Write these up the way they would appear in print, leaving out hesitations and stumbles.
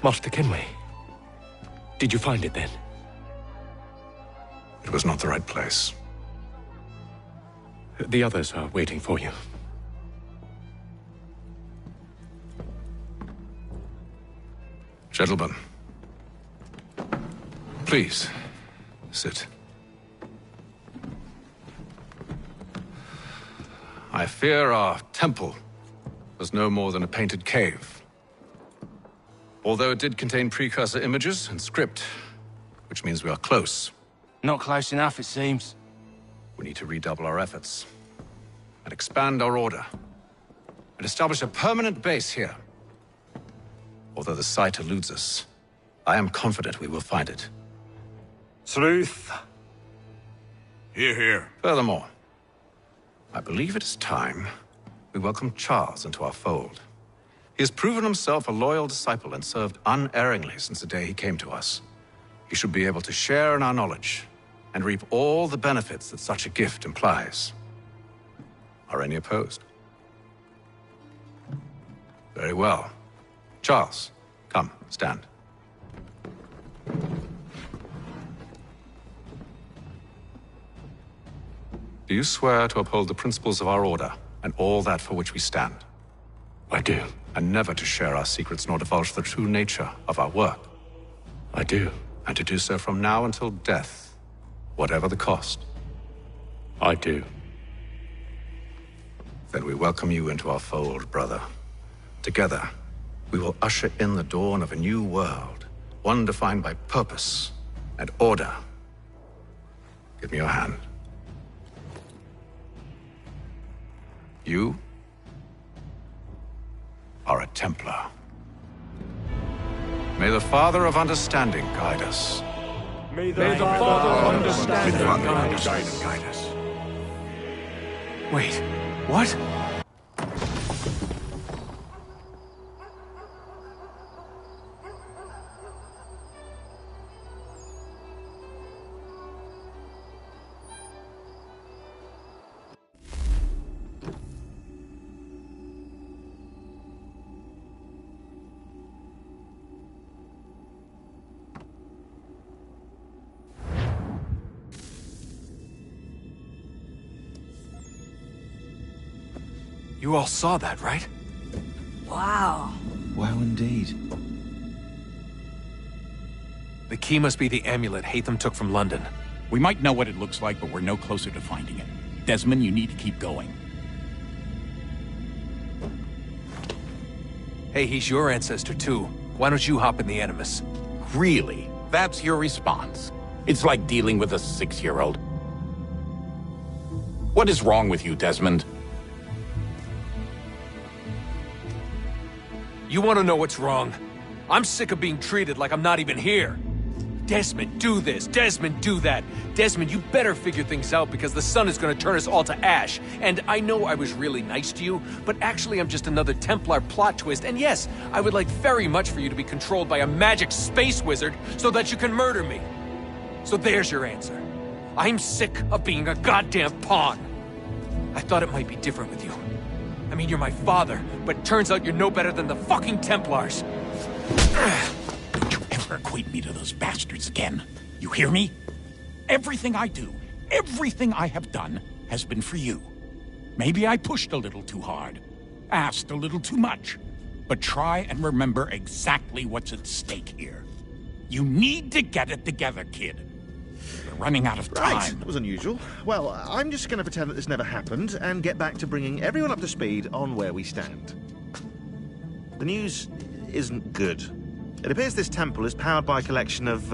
Master Kenway. Did you find it then? It was not the right place. The others are waiting for you. Gentlemen, please, sit. I fear our temple was no more than a painted cave. Although it did contain precursor images and script, which means we are close. Not close enough, it seems. We need to redouble our efforts and expand our order and establish a permanent base here. Although the site eludes us, I am confident we will find it. Truth. Hear, hear. Furthermore, I believe it is time we welcome Charles into our fold. He has proven himself a loyal disciple and served unerringly since the day he came to us. He should be able to share in our knowledge and reap all the benefits that such a gift implies. Are any opposed? Very well. Charles, come, stand. Do you swear to uphold the principles of our order and all that for which we stand? I do. And never to share our secrets nor divulge the true nature of our work? I do. And to do so from now until death, whatever the cost? I do. Then we welcome you into our fold, brother. Together, we will usher in the dawn of a new world, one defined by purpose and order. Give me your hand. You are a Templar. May the Father of Understanding guide us. May the Father of Understanding Guide us. Wait, what? You all saw that, right? Wow. Wow, indeed. The key must be the amulet Hatham took from London. We might know what it looks like, but we're no closer to finding it. Desmond, you need to keep going. Hey, he's your ancestor too. Why don't you hop in the Animus? Really? That's your response? It's like dealing with a 6-year-old. What is wrong with you, Desmond? You want to know what's wrong? I'm sick of being treated like I'm not even here. Desmond, do this. Desmond, do that. Desmond, you better figure things out because the sun is going to turn us all to ash. And I know I was really nice to you, but actually I'm just another Templar plot twist. And yes, I would like very much for you to be controlled by a magic space wizard so that you can murder me. So there's your answer. I'm sick of being a goddamn pawn. I thought it might be different with you. I mean, you're my father, but turns out you're no better than the fucking Templars. Don't you ever equate me to those bastards again. You hear me? Everything I do, everything I have done, has been for you. Maybe I pushed a little too hard, asked a little too much, but try and remember exactly what's at stake here. You need to get it together, kid. We're running out of time. Right, that was unusual. Well, I'm just going to pretend that this never happened and get back to bringing everyone up to speed on where we stand. The news isn't good. It appears this temple is powered by a collection of,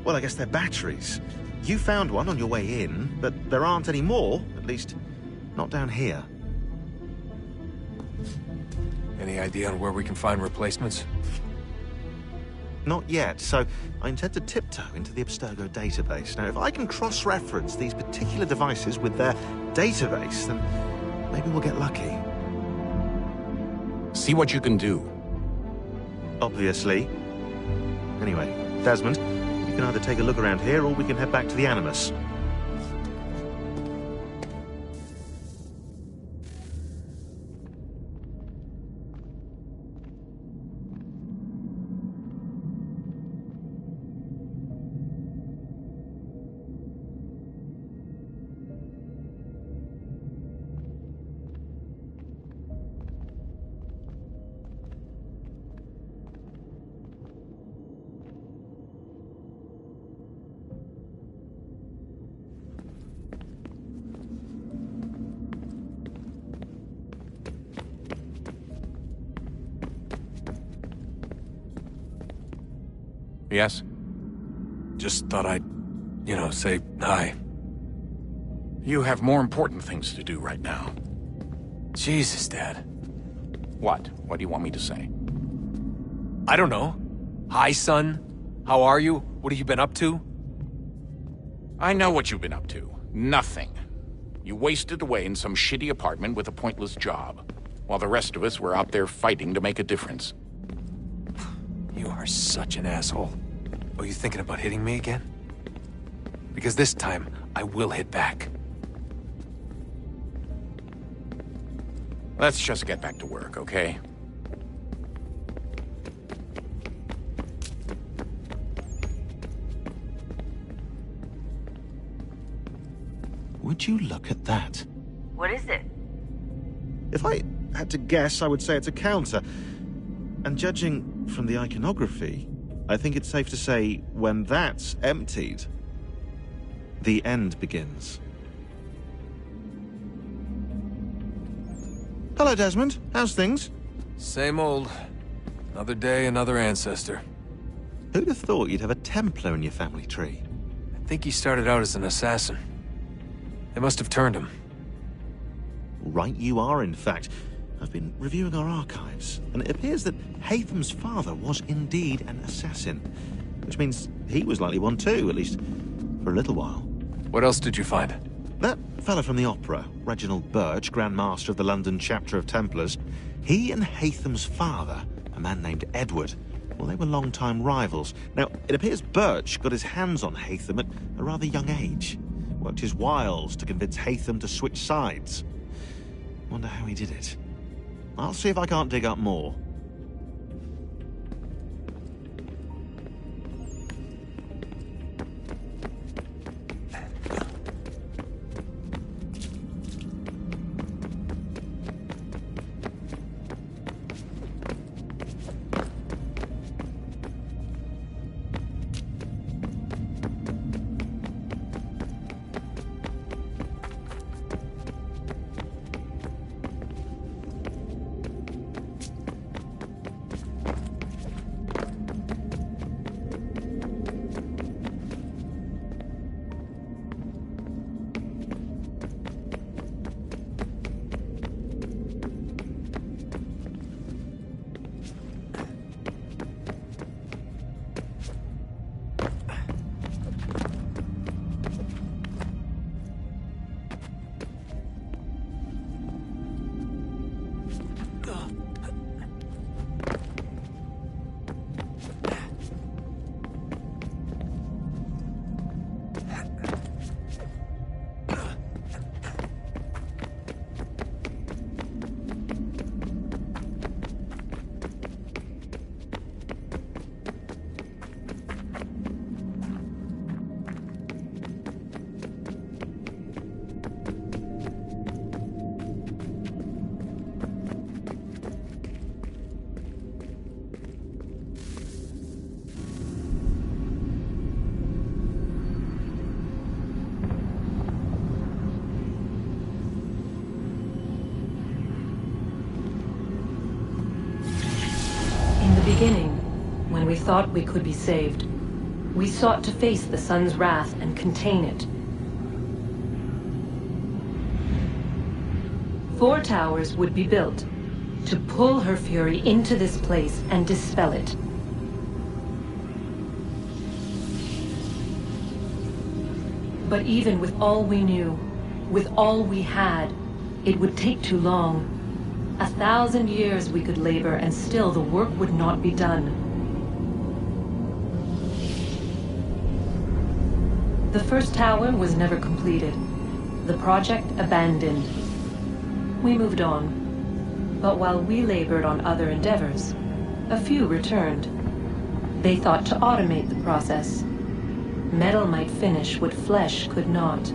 well, I guess they're batteries. You found one on your way in, but there aren't any more, at least not down here. Any idea on where we can find replacements? Not yet, so I intend to tiptoe into the Abstergo database. Now, if I can cross-reference these particular devices with their database, then maybe we'll get lucky. See what you can do. Obviously. Anyway, Desmond, you can either take a look around here or we can head back to the Animus. Yes? Just thought I'd, say hi. You have more important things to do right now. Jesus, Dad. What? What do you want me to say? I don't know. Hi, son. How are you? What have you been up to? I know what you've been up to. Nothing. You wasted away in some shitty apartment with a pointless job, while the rest of us were out there fighting to make a difference. You are such an asshole. Oh, you thinking about hitting me again? Because this time, I will hit back. Let's just get back to work, okay? Would you look at that? What is it? If I had to guess, I would say it's a counter. And judging from the iconography, I think it's safe to say when that's emptied, the end begins. Hello, Desmond. How's things? Same old. Another day, another ancestor. Who'd have thought you'd have a Templar in your family tree? I think he started out as an assassin. They must have turned him. Right you are, in fact. I've been reviewing our archives, and it appears that Haytham's father was indeed an assassin. Which means he was likely one too, at least for a little while. What else did you find? That fella from the opera, Reginald Birch, Grand Master of the London chapter of Templars, he and Haytham's father, a man named Edward, well, they were long-time rivals. Now, it appears Birch got his hands on Haytham at a rather young age. Worked his wiles to convince Haytham to switch sides. Wonder how he did it. I'll see if I can't dig up more. Beginning, when we thought we could be saved, we sought to face the sun's wrath and contain it. 4 towers would be built to pull her fury into this place and dispel it. But even with all we knew, with all we had, it would take too long. 1,000 years we could labor, and still the work would not be done. The first tower was never completed. The project abandoned. We moved on. But while we labored on other endeavors, a few returned. They thought to automate the process. Metal might finish what flesh could not.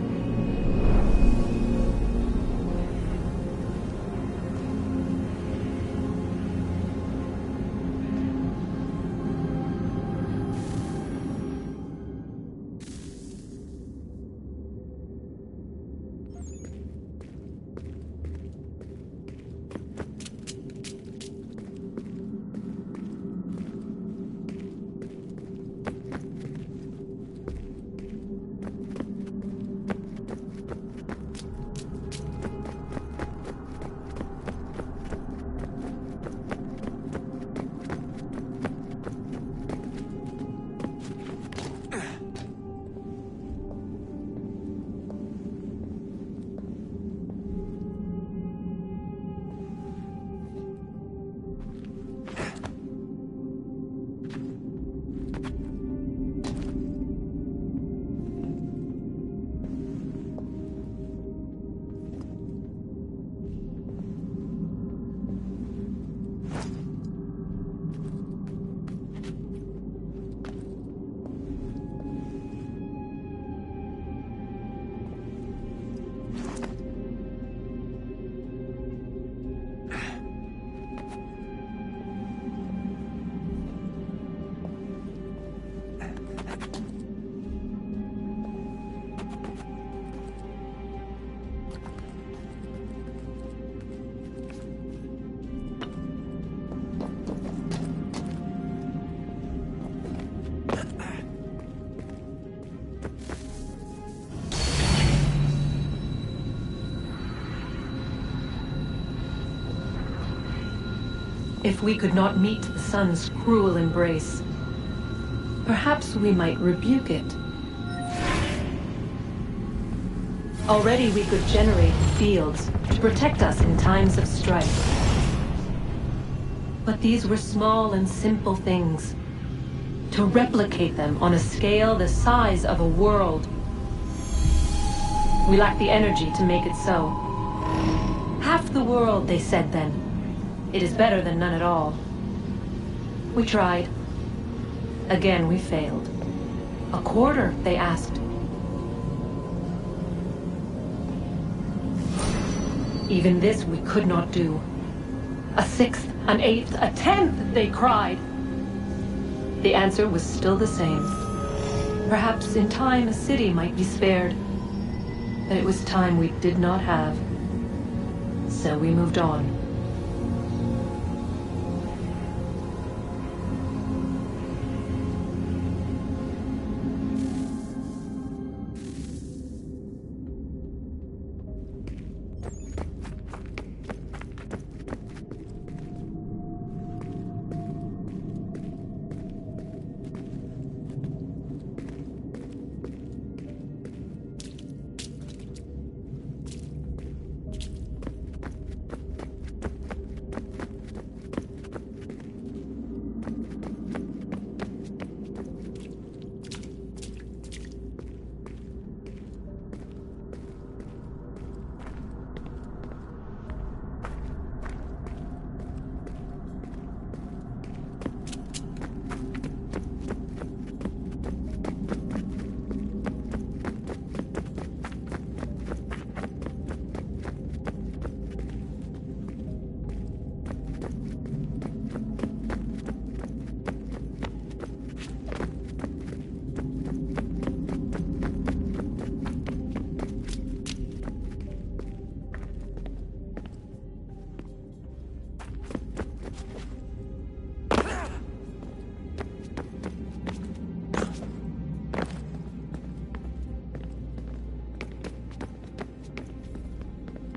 If we could not meet the sun's cruel embrace, perhaps we might rebuke it. Already we could generate fields to protect us in times of strife. But these were small and simple things. To replicate them on a scale the size of a world, we lack the energy to make it so. Half the world, they said then. It is better than none at all. We tried. Again we failed. A quarter, they asked. Even this we could not do. A sixth, an eighth, a tenth, they cried. The answer was still the same. Perhaps in time a city might be spared. But it was time we did not have. So we moved on.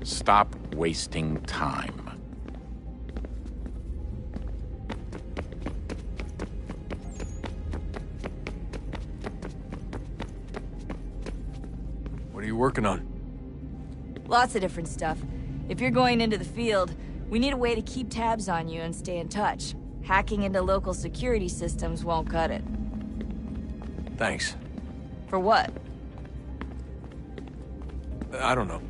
Stop wasting time. What are you working on? Lots of different stuff. If you're going into the field, we need a way to keep tabs on you and stay in touch. Hacking into local security systems won't cut it. Thanks. For what? I don't know.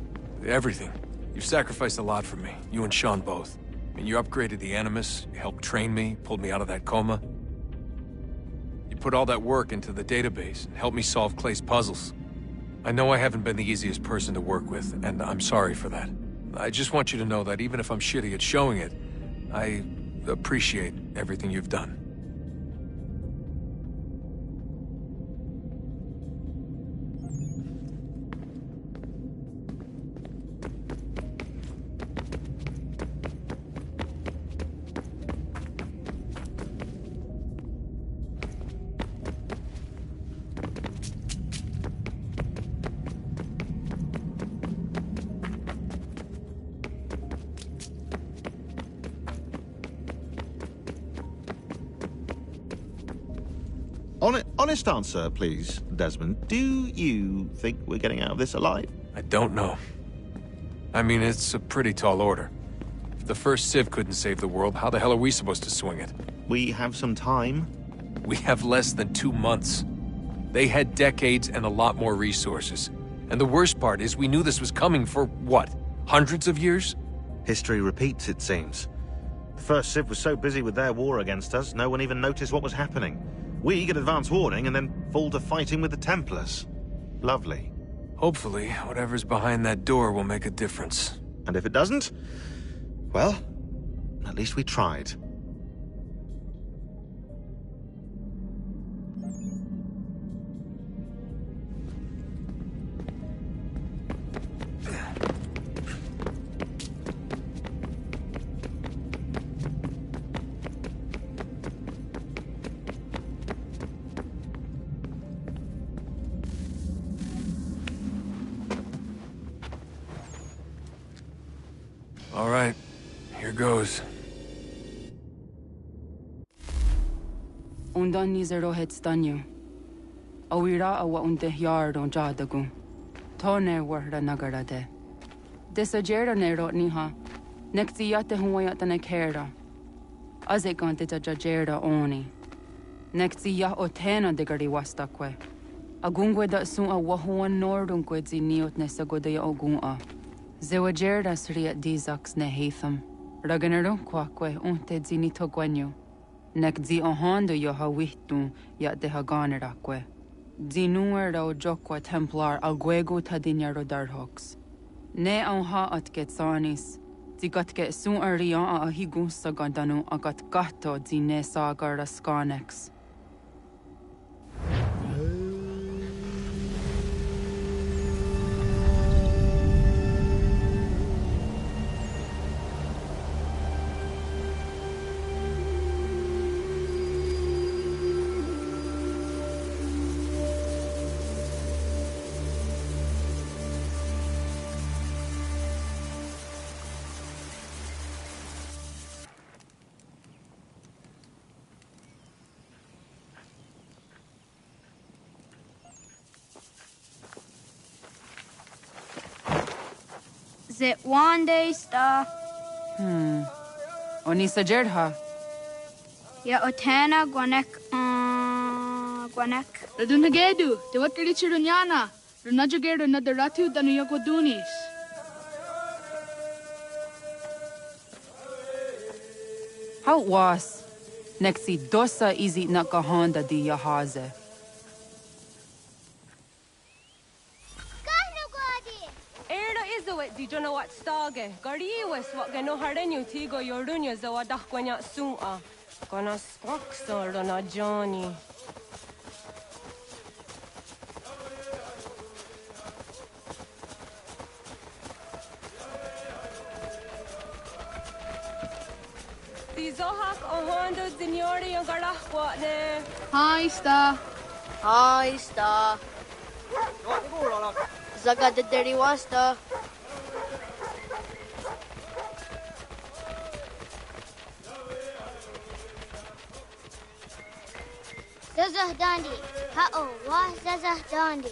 Everything. You've sacrificed a lot for me, you and Sean both. I mean, you upgraded the Animus, you helped train me, pulled me out of that coma. You put all that work into the database and helped me solve Clay's puzzles. I know I haven't been the easiest person to work with, and I'm sorry for that. I just want you to know that even if I'm shitty at showing it, I appreciate everything you've done. Honest answer, please, Desmond. Do you think we're getting out of this alive? I don't know. I mean, it's a pretty tall order. If the first Civ couldn't save the world, how the hell are we supposed to swing it? We have some time. We have less than 2 months. They had decades and a lot more resources. And the worst part is we knew this was coming for, what, hundreds of years? History repeats, it seems. The first Civ was so busy with their war against us, no one even noticed what was happening. We get advance warning and then fall to fighting with the Templars. Lovely. Hopefully, whatever's behind that door will make a difference. And if it doesn't, well, at least we tried. All right, here goes. Undan ni zero het stanyu. Awira awa unde yard on jadagu. Tone warda nagara de. Desajera nero niha. Nekti yate huayata ne kera. Azegante ta jajera oni. Nekti ya otena de gari wastakwe. Agungwe da sun a wahuan nordungwe zi niot ne sagoda ya ogunga. Zewajerda sriat dizax ne heitham. Raganero kwakwe unte zi nito gwenyo. Nek zi ohando yo ha wihtu ya de haganerakwe. Zi nuer o jokwa templar agwego tadinya rodarhox. Ne on ha at get sanis. Zi gat get sun a rian a higunsa gandanu agat gato zi ne sagar a skanex. Zit one day sta. Onisa jerdha. Ya otena gwanek gwanek. Radunagedu, te wakari chirunyana. Runajagedu na daratu danu yakodunis. How was? Nexi dosa izi nakahanda di yahaze. Di jona wat stage. Gari was wat gano harenu tigo yorunya zawa dakwanya sua. Gona spoksor na Johnny. Di zohak ohondo signori yung garahwa ne. Hi, sta. Hi, sta. Zaga de deriwasta. Zazah Dandi. Ha'o, wah Zazah Dandi.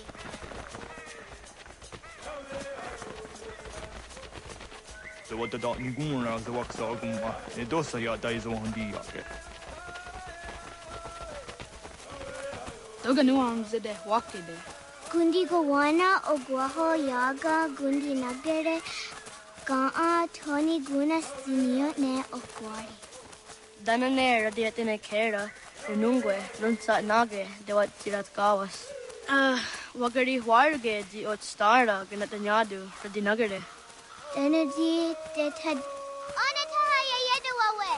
The what the dot nguna the waksa gumma. E dosa ya daizo handi yake. Toga nuam zede wakide. Gundi Gawana Ogwaho Yaga Gundi Nagere Gaa Tony Gunas Zinio Ne Okwari. Danane radiatine kera. Renungwe, Lunsa Nage, de wat Tirat Gawas. Wagari Warge, di ot Stara, Ganatanyadu, Radinagare. Energy that had. Onatahaya Yedawawe.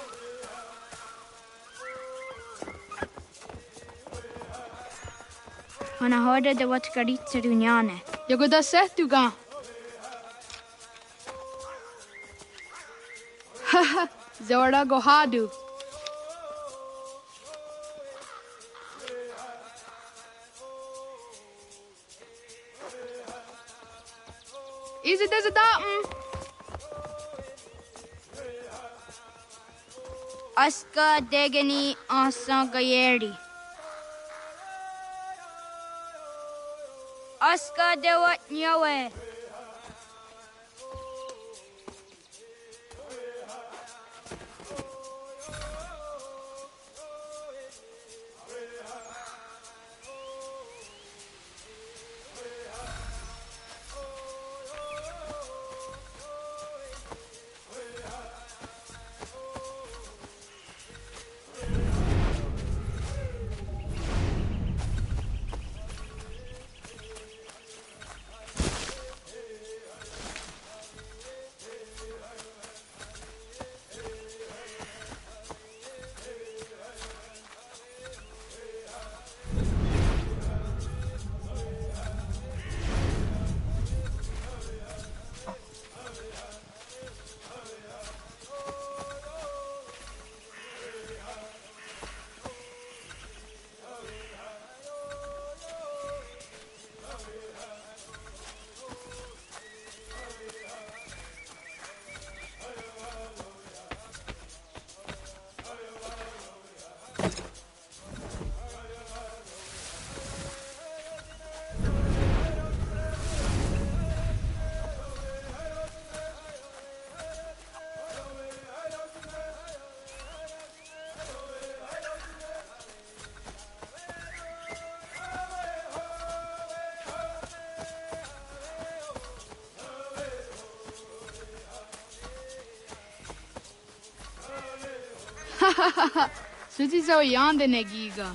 Honahoda de wat garitsa dunyane. Yagoda Setuga. Haha, Zora Gohadu. Is it as a datum? Aska degani asa gayeri. Aska de wat nyawe. Suti zo yande negiga.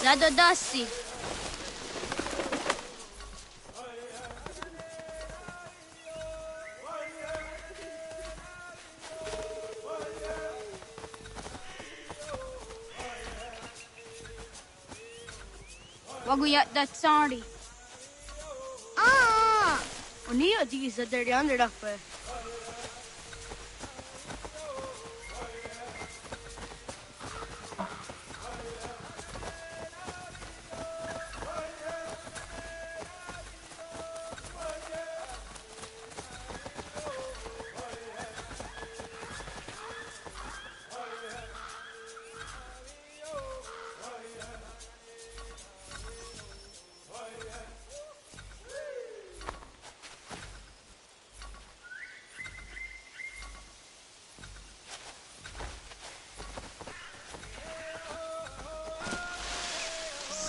Zadodasi. Waguyat that sorry. Oniya di sa deryan rakpe.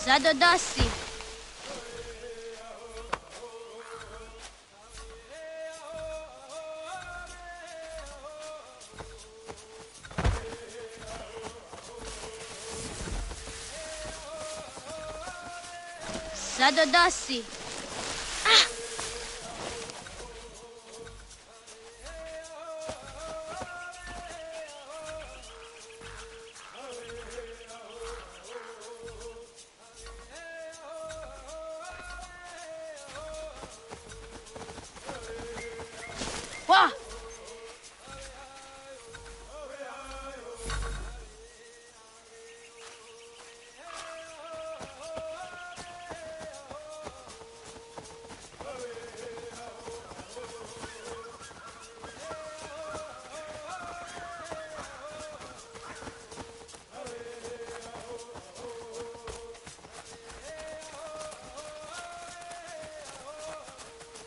Zadodasi. Zadodasi.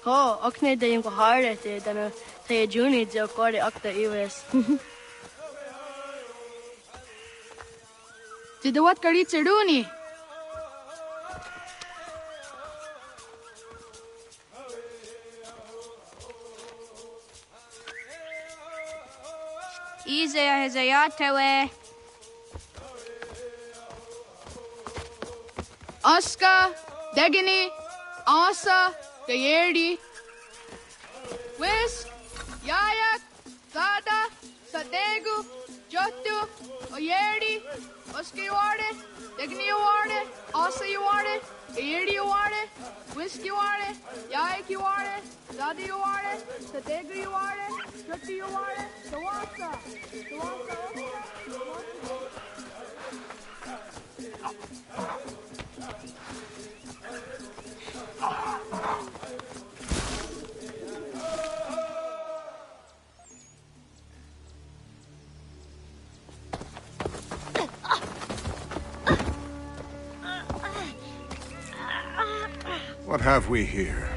Ho, okne de yung kahare te dana tayo juni jo kore akta iwes. Jidawat kari cheduni. Izaya hezayatewe. Aska, Degini, Asa, Gayerdi, Whisk, Yayak, Zada, Sadegu, Jotu, Oyerdi, Oska you are it, Degini you are it, Asa you are it, Gayerdi you are it, Whisk you are it, Yayak you are it, Zada you are it, Sadegu you are it, Jotu you are it, Sawasa, What have we here?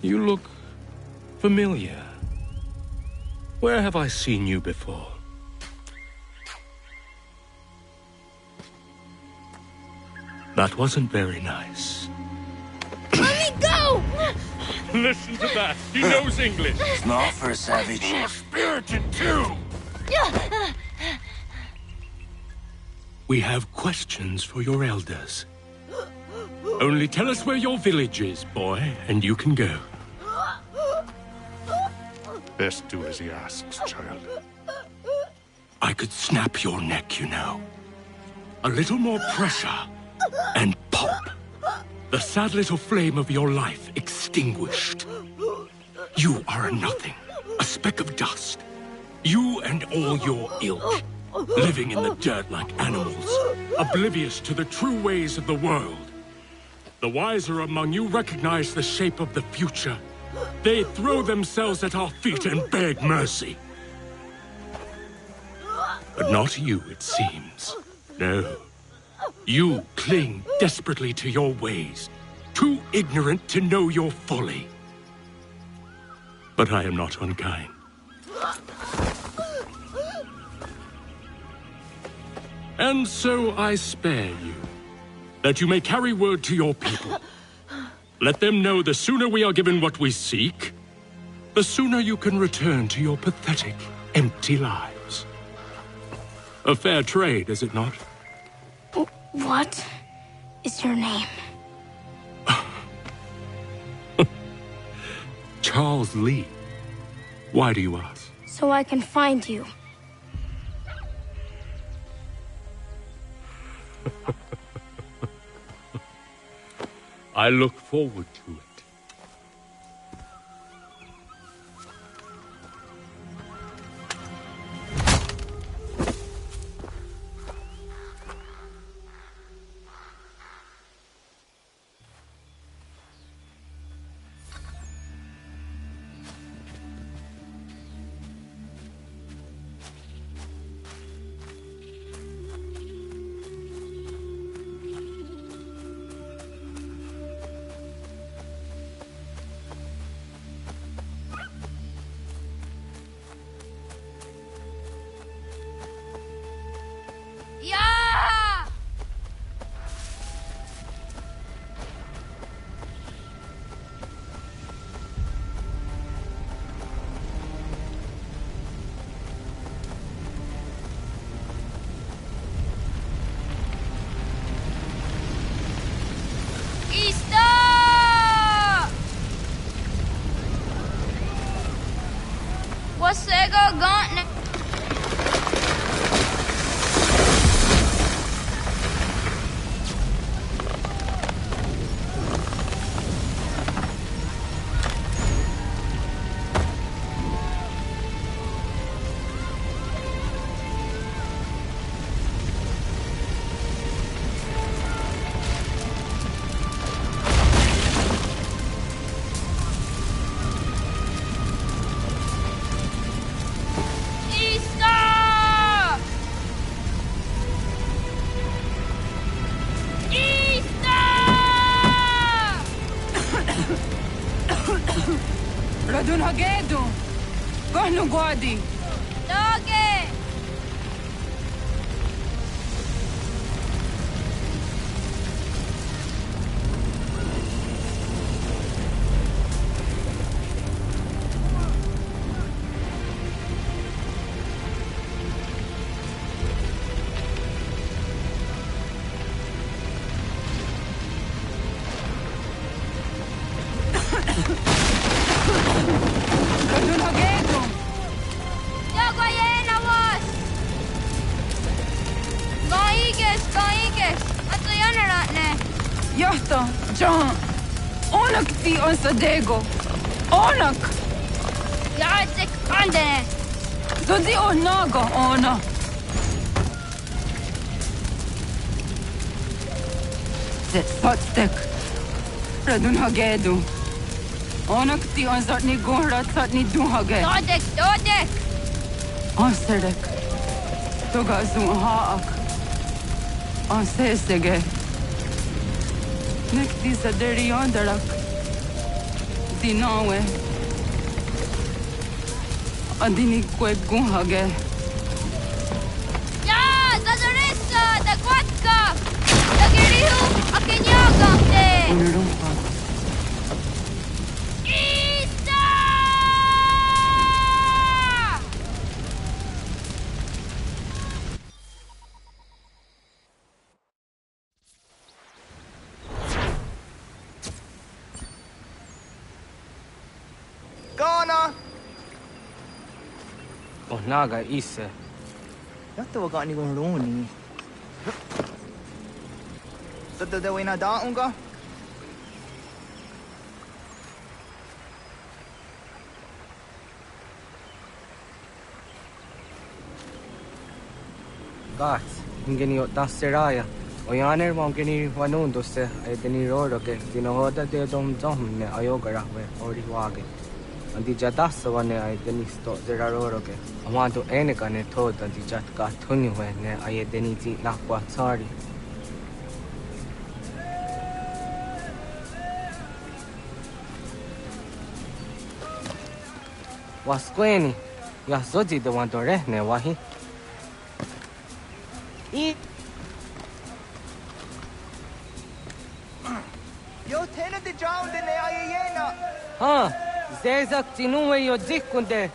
You look familiar. Where have I seen you before? That wasn't very nice. Let me go! Listen to that. He knows English. It's not for a savage. You're spirited too. We have questions for your elders. Only tell us where your village is, boy, and you can go. Best do as he asks, child. I could snap your neck, you know. A little more pressure, and pop. The sad little flame of your life extinguished. You are a nothing, a speck of dust. You and all your ilk, living in the dirt like animals, oblivious to the true ways of the world. The wiser among you recognize the shape of the future. They throw themselves at our feet and beg mercy. But not you, it seems. No. You cling desperately to your ways, too ignorant to know your folly. But I am not unkind. And so I spare you, that you may carry word to your people. Let them know the sooner we are given what we seek, the sooner you can return to your pathetic, empty lives. A fair trade, is it not? What is your name? Charles Lee. Why do you ask? So I can find you. I look forward to it. Radun Hagedu! Kohnu Guadi! Doge! Yahta, John, Onak ti on Sadego. Onak! Yadzik Kandene! Dodi Onaga, Ona. Zet Potstek. Radun Hagedu. Onak ti on Zatni Gohrat Satni Duhage. Dodek, Dodek! On Sedek. Toga Zun Haak. On Sesege. Nekti sa deri yondarak. Dinawe. Adini kwek guhage. Ya, Zazarissa, da Kwatka! Da Girihu, Akinyaga, te! Unurumpa. Isa! Ghana! Oh, naga isa. Yatta wa gani gon roni. de wina da unga? Gats, ingeni das seraya. Oyaner mongeni wanundo se edeni roro ke dinohoda de dom ne ayogara we ori wage. Andi jadas wane edeni sto zeraroro ke. Amanto eneka ne toda di jatka tunyu we ne ayedeni ti nakwa tsari. Wasqueni, ya zodi de wandore ne wahi. Yo tena de drown de ne ayena. Ha, zezak tinuwe yo dikunde.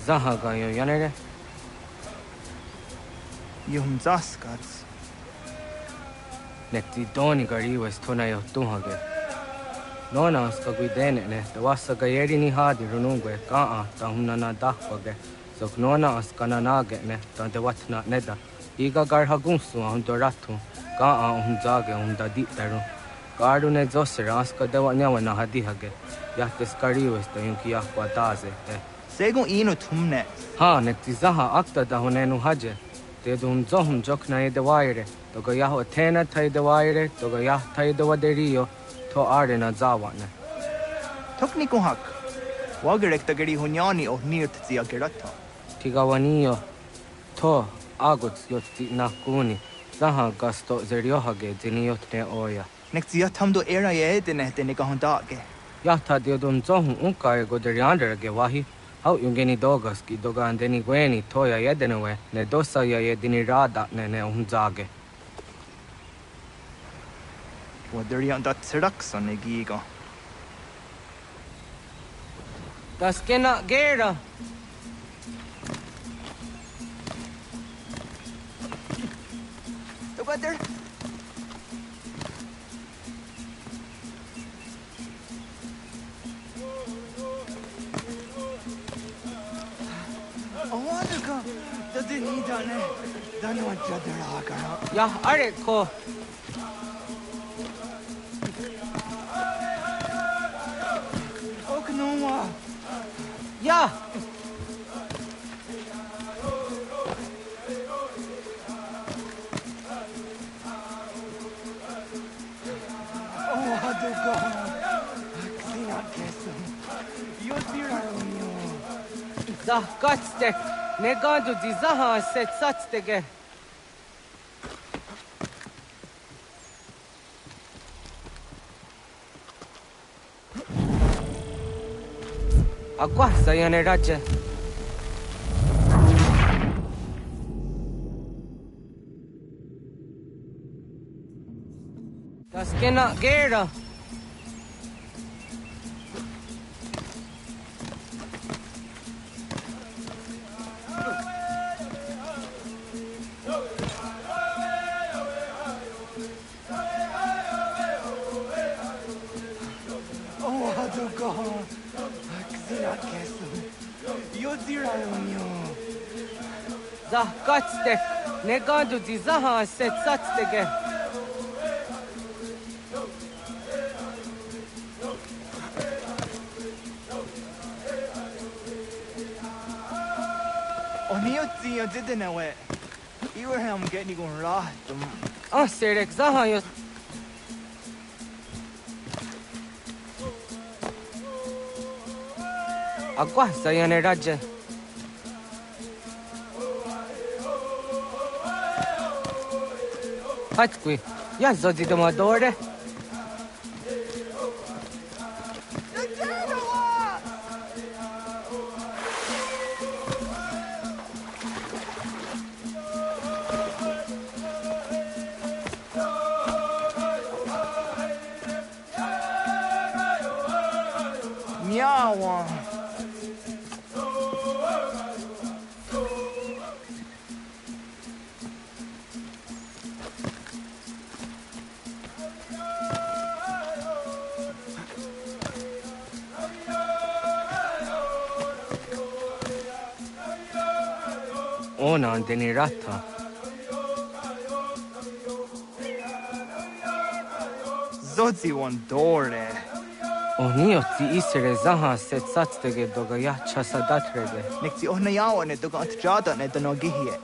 Zahaga yo yanere. Yum zaskats. Nekti doni gari was tona yo tuhage. Nona ska guidene ne, the wasa gayeri ni hadi runungwe kaa ta hunana dahwage. So nona askana nage ne, ta de watna neda. Iga gar hagunsu doratu kaa hunzage hunda ditaru. Gardu ne zosera aska de watnyawa na hadihage. Yahtes gari was the yunki yahwa daze. Segun ino tumne. Ha, nekti zaha akta da hunenu haje. Te dun zohum jokna de waire. Toga yaho tena tai de waire, toga yah tai de waderio. To are na zawane. Tokni kuhak. Wagerek tagari hunyani o nirt zia gerata. Tigawanio. To aguts yotti nakuni. Zaha gasto zeriohage ziniyotne oya. Nekzia tamdo era ye edene de kahondage. Yahta diodun zohum unkae goderianderage wahi. How yungeni dogaski doga andeni gweni toya yedenewe ne dosa ya yedini rada ne unzage. Waderian dat seraksa ne giga. Das kena gera. The weather. Owaduka. Does it need on it? Don't want to Ya are ko. Ja! Da katstek, ne gandu di zaha set satstege. Agua sayane raja. Das kena gera. Zah katstek, ne gandu di zaha set satstege. Oniotzi yo didenewe. Iwerham getting on rahat. Serek zaha yo. Agua sayane raja. Hatqui, ja zodi do madore. Miawa. ona deni rata. Zodzi one dore. Oni oti isere zaha set satstege doga ya chasadatrege. Nekti ohnayawa ne doga atjada ne danogihie.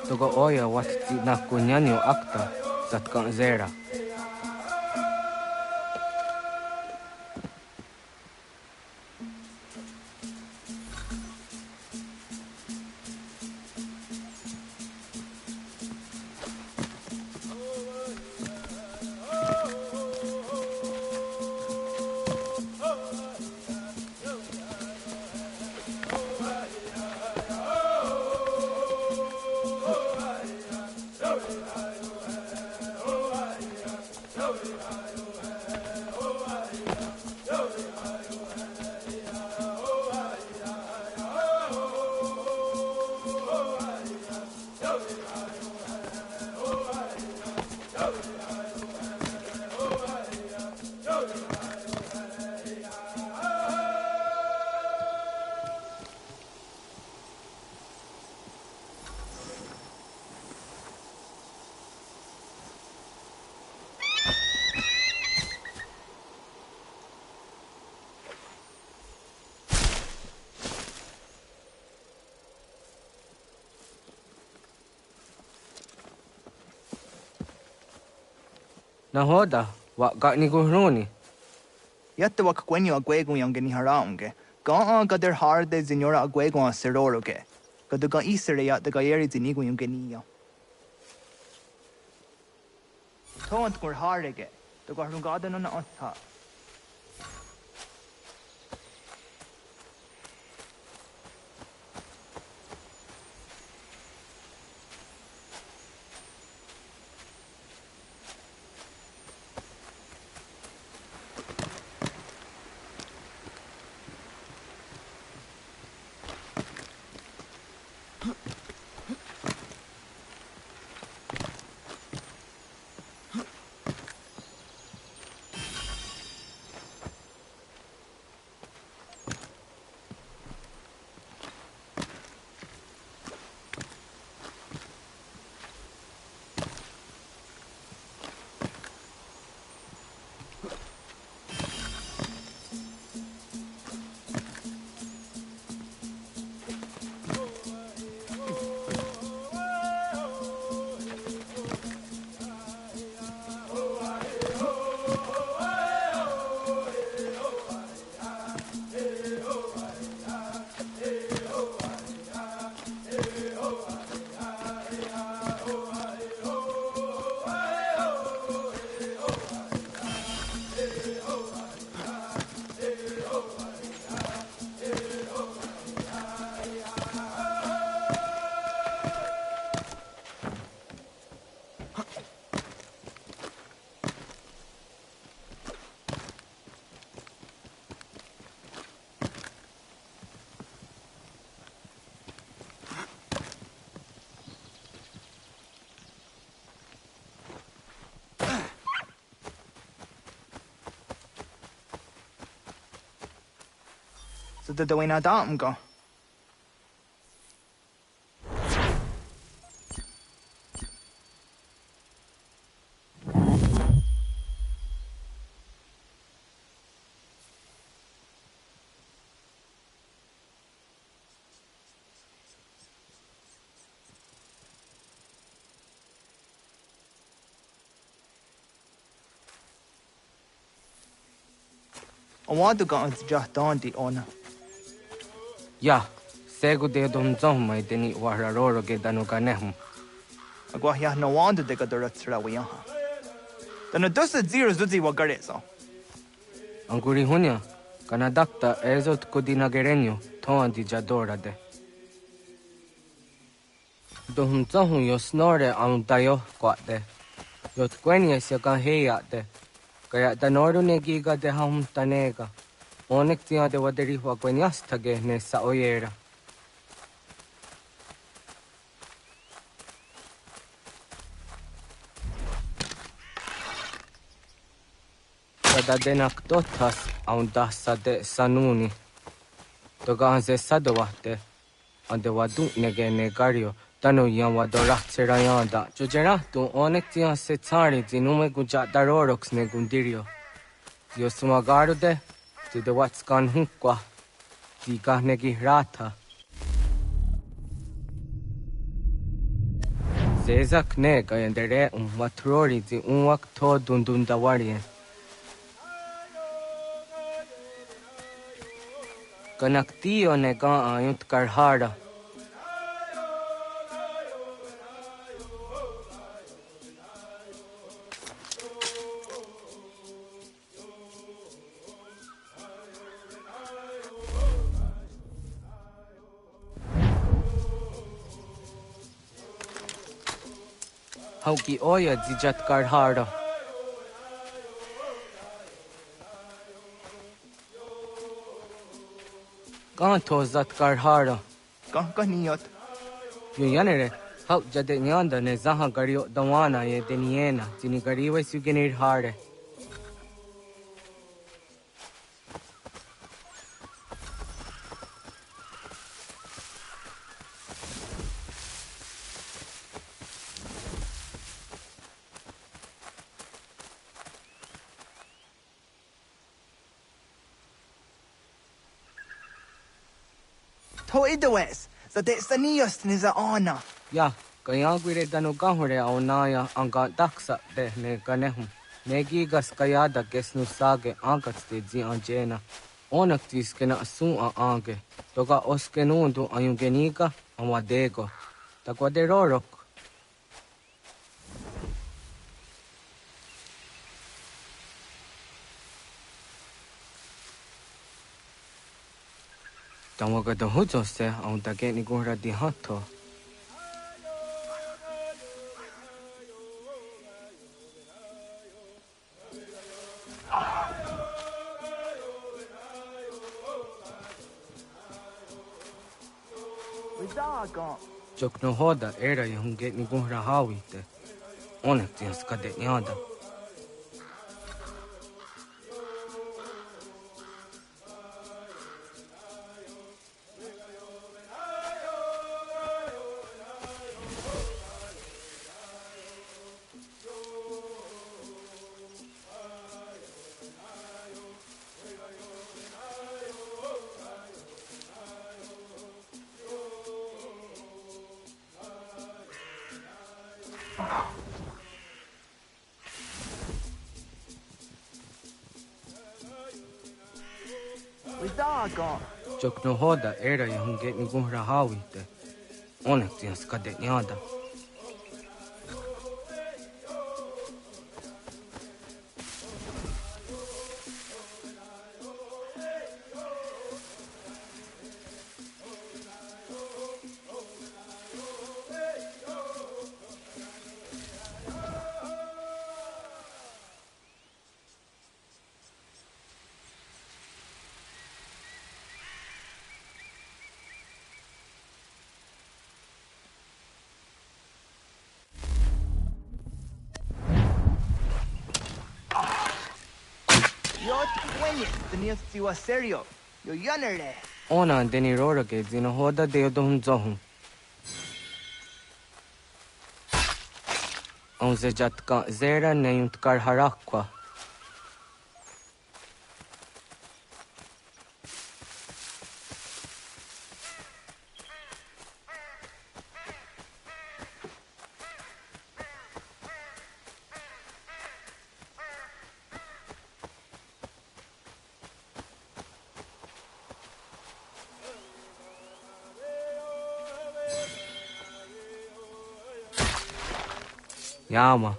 Doga oya watti na kunyanyo akta zatkan zera. Nahoda, wa gani guhruni. Yatte wa kwenyo agwego yang geni haraunge. Ga gader harde zinora agwego seroroge. Gaduga isere ya de gayeri zinigo yang geniyo. Tont gur harege. Doga hrungada no na otta. So did the way na dam go? I want to go into just down the honor. Ya, segu de dom zomai deni wararoro ge danuganehum. Agwa ya no wanda de gadura tsrawiyaha. Dana dosa zero zuzi wagarezo. Anguri hunya, kanadakta ezot kodinagerenyo, toan di jadora de. Dohum zohum yo snore dayo kwate. Yot kwenye siya heya de. Kaya danoru ne giga de hum tanega. Onek tiya de waderi wa kwenyastage ne sa oyera. Kada denak dotas dasa de sanuni. Doga ze sadawate. ande wadu nege negario tanu yan wadora serayanda jojera tu onek tian se tsari zinume guja darorox ne gundirio yo sumagaro de the what's gone hunkwa di gahnegi rata Zezak nega yandere matrori di unwak to dundundawari Kanaktiyo nega ayunt karhara Hauki oya dijat karhara Kanto zat karhara Kaniyot. Yuyanere Hau jade nyanda ne zaha gario dawana ye deniena zini gariwe sugenir hare To idawes. So de saniyos niza ona. Ya kaya gwire danu gahure aunaya anga daksa de ne ganehum negi gas kaya da gesnu sage angats de zi anjena onak tis kena asu a ange toga oskenundu ayungenika amadego takwaderorok Tawaga da hujose aun take ni gura di hatto Jokno hoda era yunge ni gura hawite onak tis kade nyada Jokno hoda era yunge ni gura hawite onak tis kade nyada Serio. Yo yanere. Ona deni rorage zino hoda deodon zohum. Onze jatka zera neyunt karharakwa. Yama.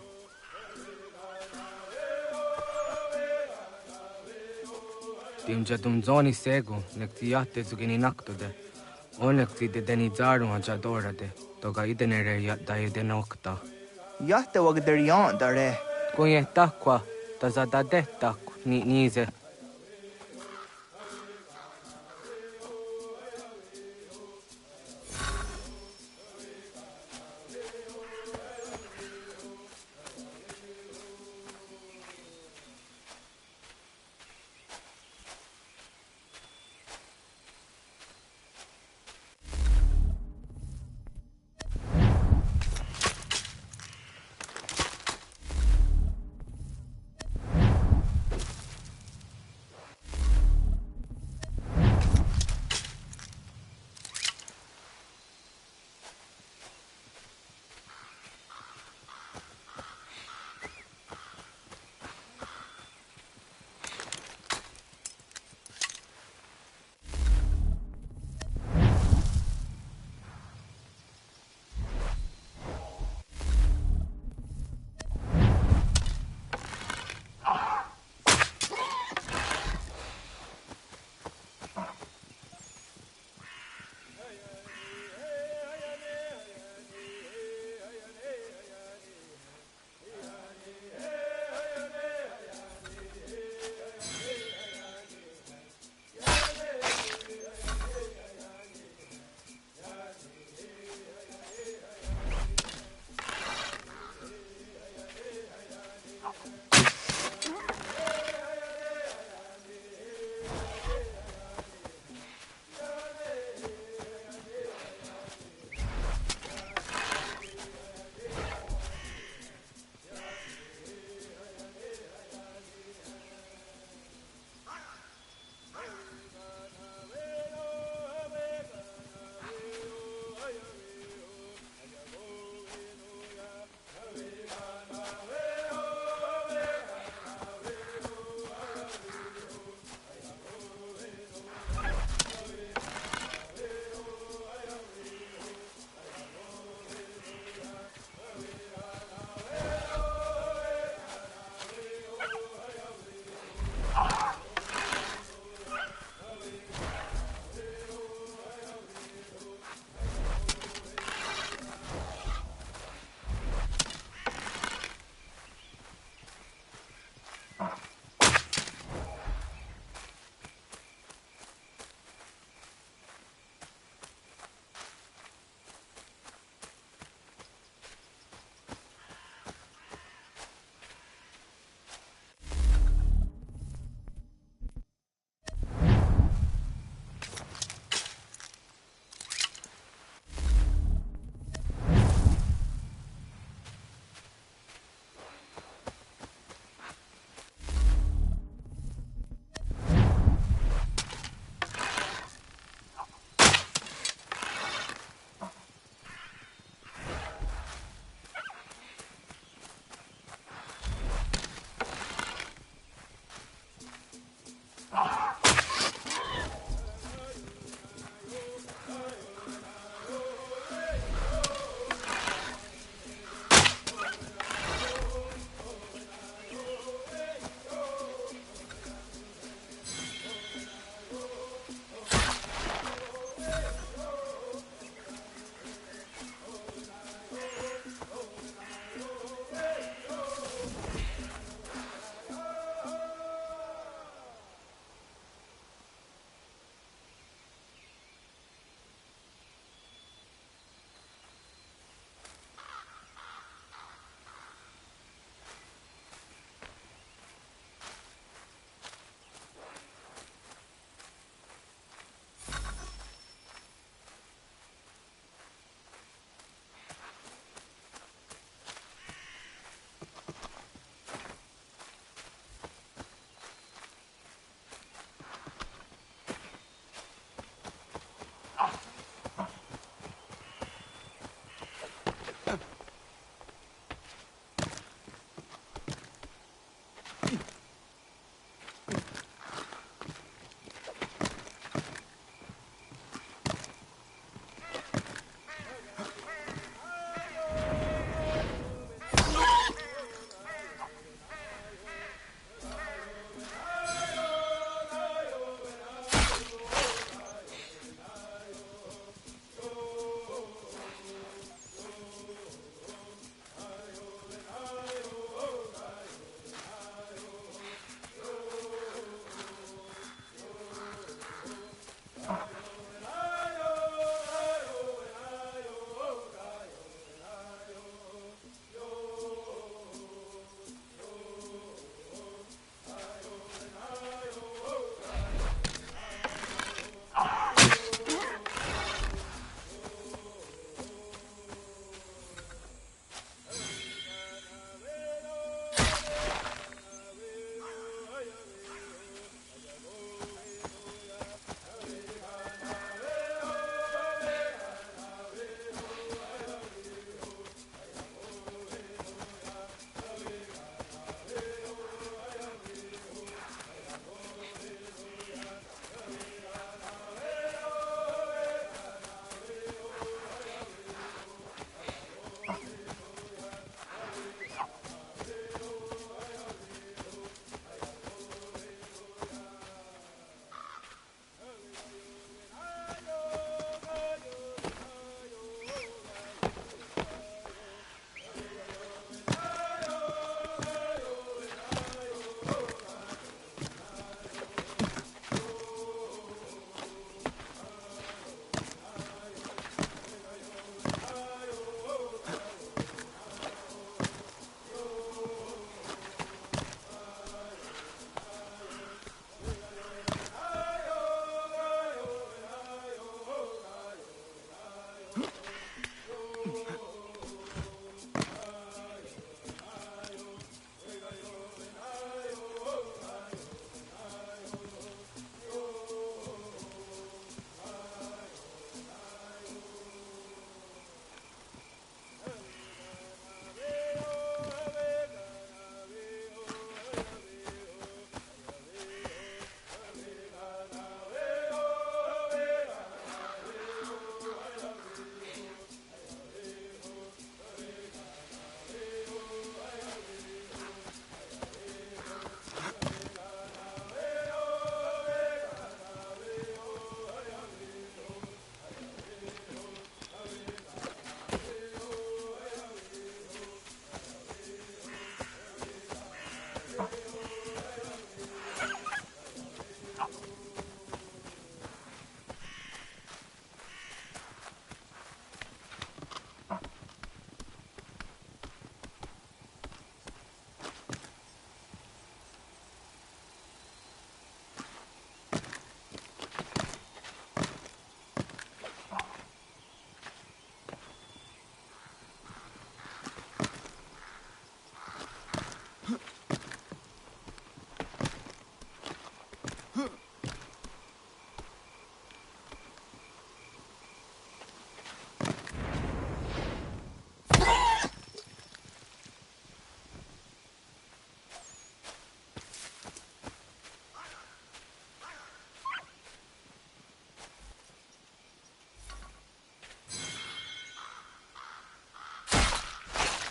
Timja tumzoni sego, nektiate zugini naktude. Onekti de denizaru ajadora de. Toga idenere yatta idenokta. Yatta wagderion dare. Kunye takwa, tazadade tak ni nize.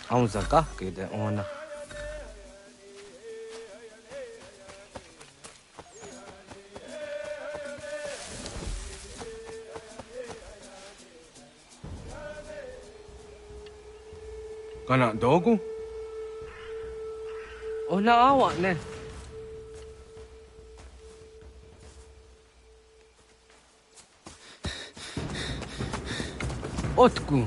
ông già cả cái đấy ona kana dogu ona awa ne otku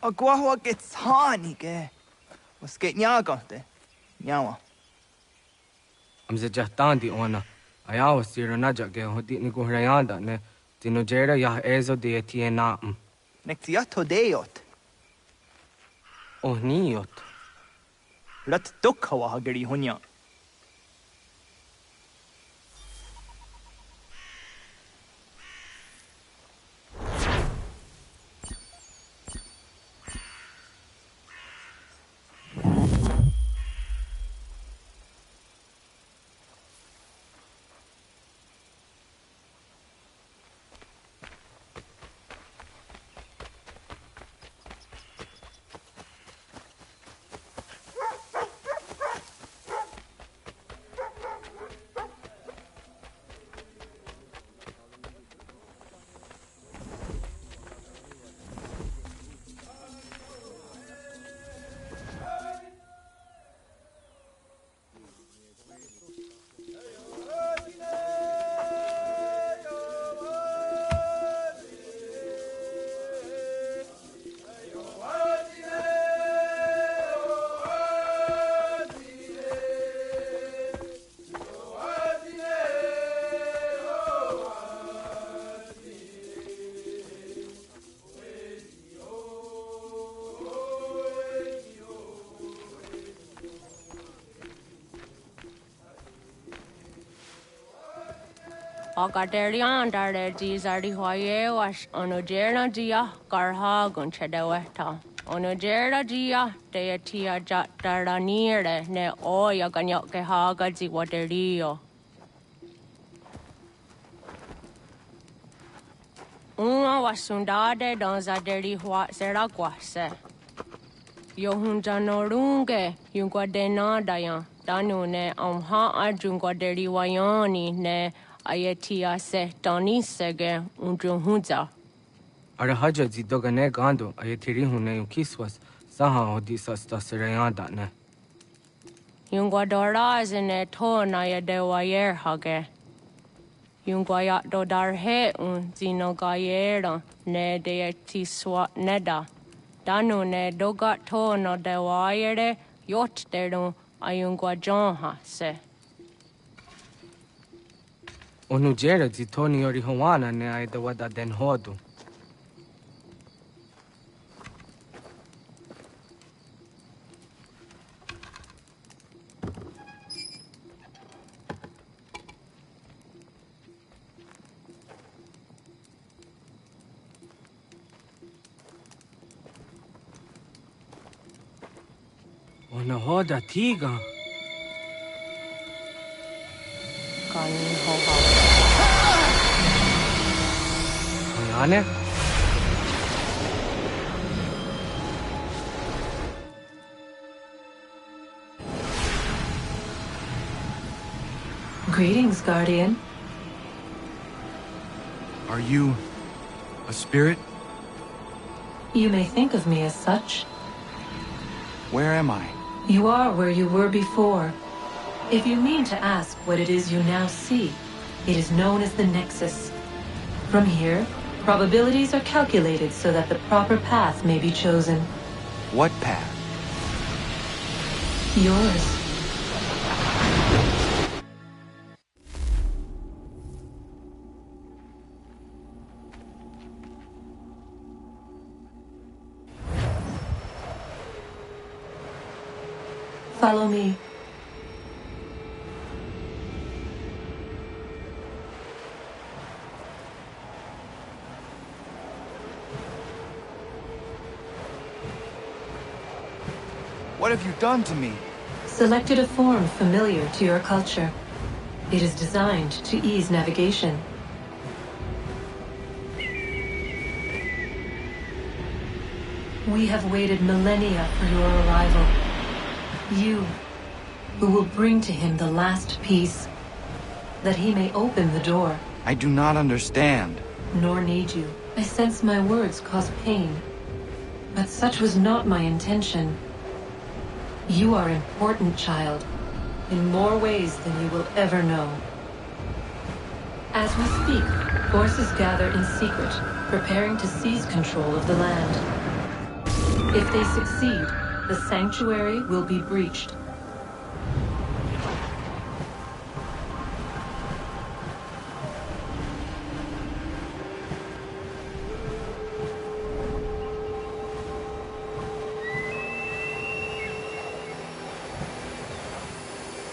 Agua gets honey, ge. Was get nyaga de. Nyawa. am ze jahtandi ona ayawa sira naja ge hodi ni go rayanda ne tino jera ya ezo de tiena Nektiato deot. oh niot Rat dukhawa hageri hunya. Agaderian dare dizardi hoye was onojera dia garha gunchedeweta. Onojera dia deatia jataraniere ne oya ganyoke haga ziwaderio. Una wasundade donzaderi hua seraguase. Yohunjanorunge yungwadena dayan. Danu ne amha ajungwaderi wayani ne Ayatia se Doni Sege Unjunhunza. Arahaja zidogane gando ayatiri hune kiswas saha odisa stasirayanda ne. Yungwadora zine to na yadewayer hage. Yungwayat dodar he un zinogayera ne deeti swat neda. Danu ne dogat to no dewayere yot deru ayungwajonha se. Onu jera zitoni yori hawana ne aidawada den hodu. Ona hoda tiga. Kani hoha. Ane? Greetings, Guardian. Are you a spirit? You may think of me as such. Where am I? You are where you were before. If you mean to ask what it is you now see, it is known as the Nexus. From here, probabilities are calculated so that the proper path may be chosen. What path? Yours. Follow me. What have you done to me? Selected a form familiar to your culture. It is designed to ease navigation. We have waited millennia for your arrival. You, who will bring to him the last piece, that he may open the door. I do not understand. Nor need you. I sense my words cause pain. But such was not my intention. You are important, child, in more ways than you will ever know. As we speak, forces gather in secret, preparing to seize control of the land. If they succeed, the sanctuary will be breached.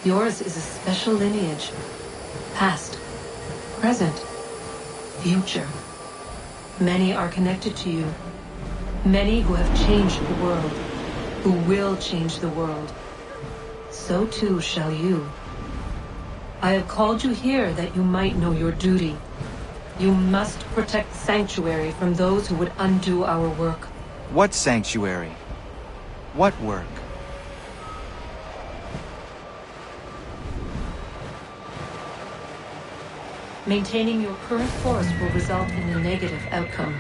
Yours is a special lineage. Past, present, future. Many are connected to you. Many who have changed the world, who will change the world. So too shall you. I have called you here that you might know your duty. You must protect Sanctuary from those who would undo our work. What sanctuary? What work? Maintaining your current course will result in a negative outcome.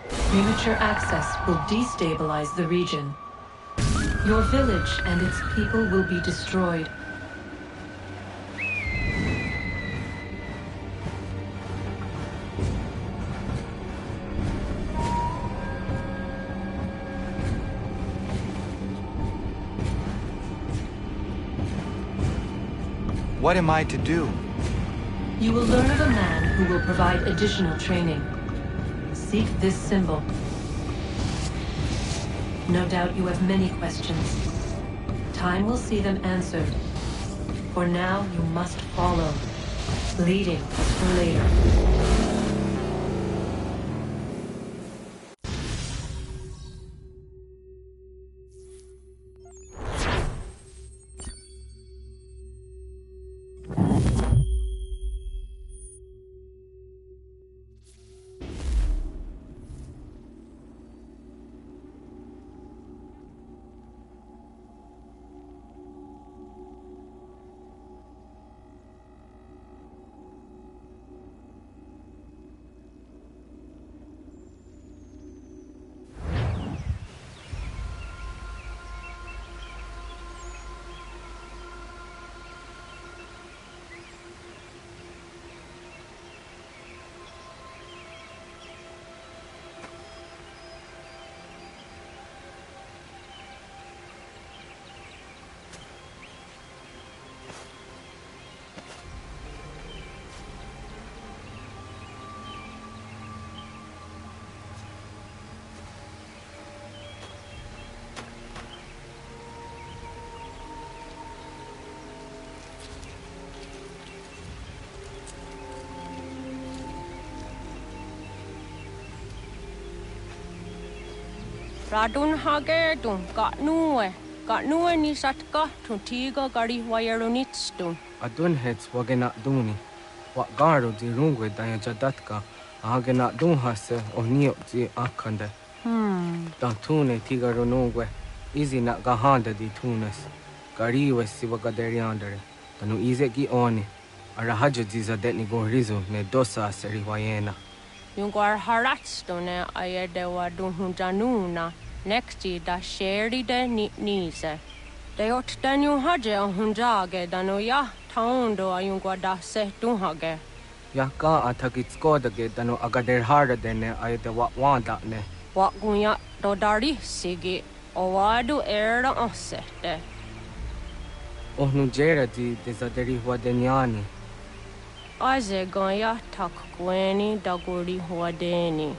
Premature access will destabilize the region. Your village and its people will be destroyed. What am I to do? You will learn of a man who will provide additional training. Seek this symbol. No doubt you have many questions. Time will see them answered. For now, you must follow. Leading is for later. Radun hagerdun, got nuwe ni satka, tuntiga gari wayerunitstu. Adun hets wagena duni. What garo di rungwe daya jadatka, agena dun hase o nio di akande. Tune tiga runungwe, easy na gahanda di tunes. Gariwe siwa gaderiandere, tanu ize gi oni. Arahaja diza detni gorizo ne dosa seri wayena. Yungar haratstone ayedewa dunhunjanuna, nexti da sheri de nise. De ot danyu haje hunjage dano ya taundo ayungwa da se dunhage. Ya ka atakitskoda dano agader harda dene ayedewa wanda ne. Wat gunya do dari sigi, owadu era osete. Ohnujera di dezaderi wadenyani. Aze gaya tak gweni daguri huadeni.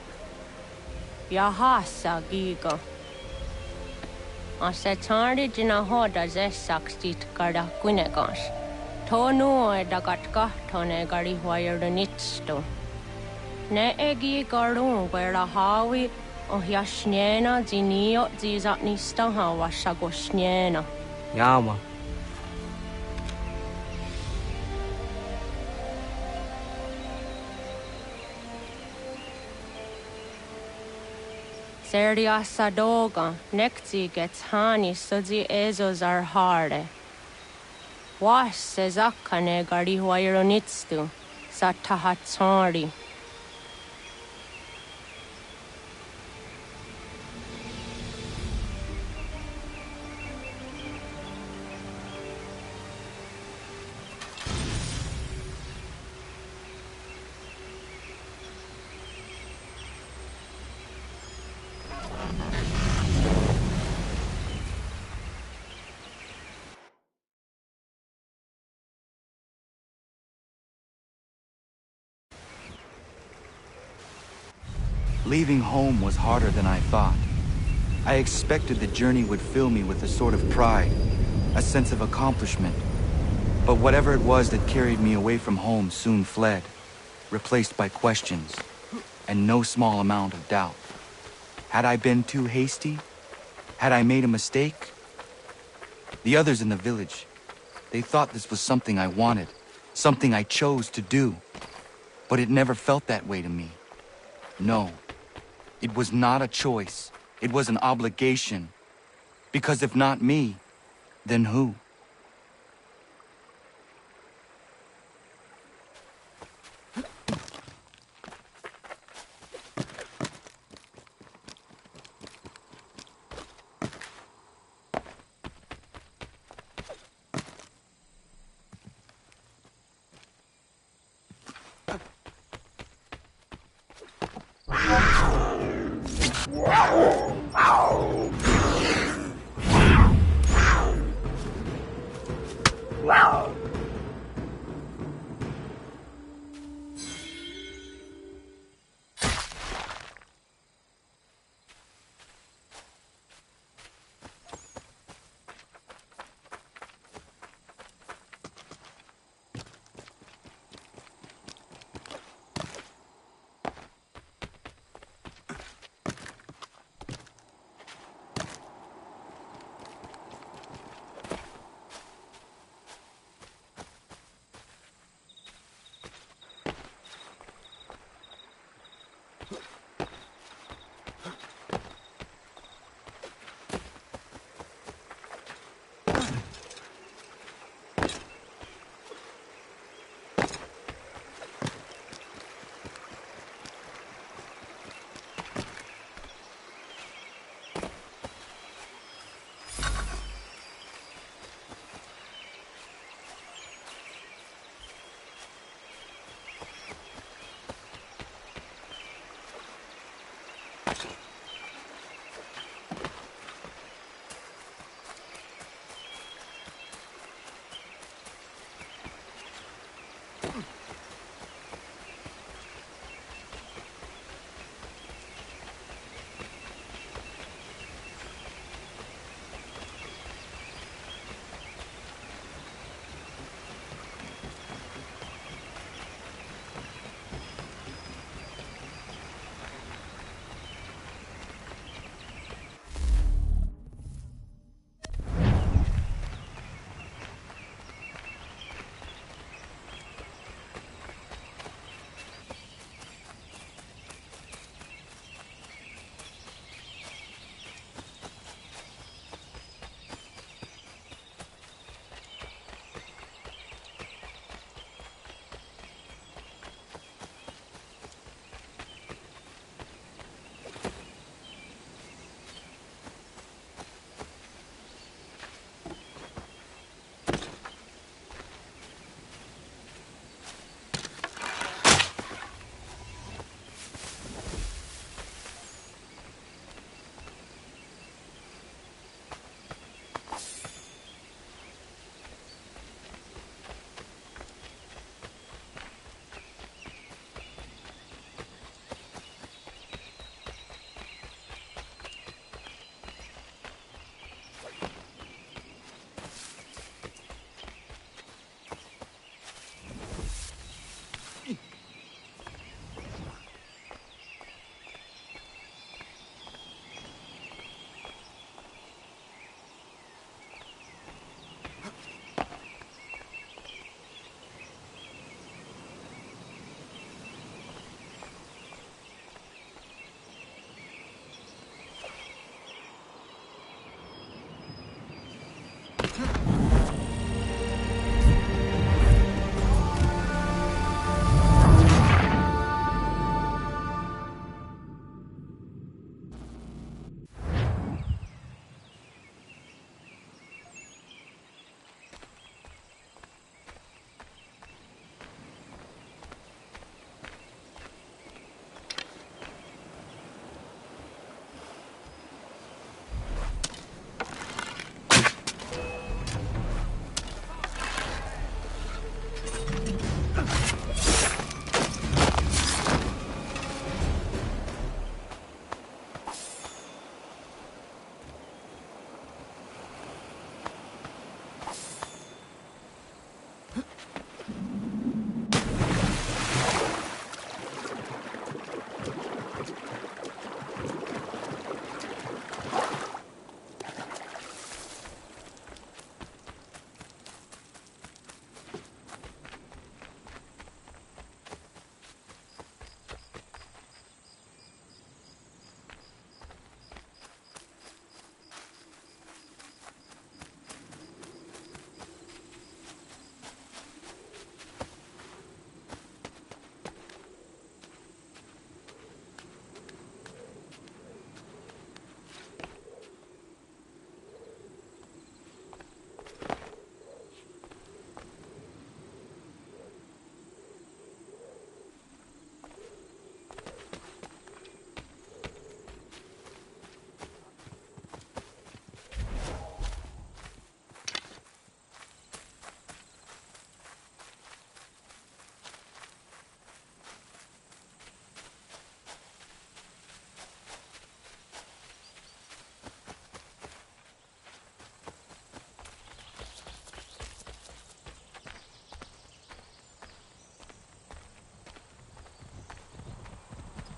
Yahasa giga. Asetari jina hoda ze sakstit kada kunegas. Tonu e dagatka tone gari huayernitsto. Ne egi garun gwera hawi o yashnena zinio zizatnista hawa shagoshnena. Yama. Seria sadoga, nekti gets hani sudzi ezos are harde. Was sezakane gari huayronitstu, satahatsari. Leaving home was harder than I thought. I expected the journey would fill me with a sort of pride, a sense of accomplishment. But whatever it was that carried me away from home soon fled, replaced by questions, and no small amount of doubt. Had I been too hasty? Had I made a mistake? The others in the village, they thought this was something I wanted, something I chose to do. But it never felt that way to me. No. It was not a choice. It was an obligation. Because if not me, then who?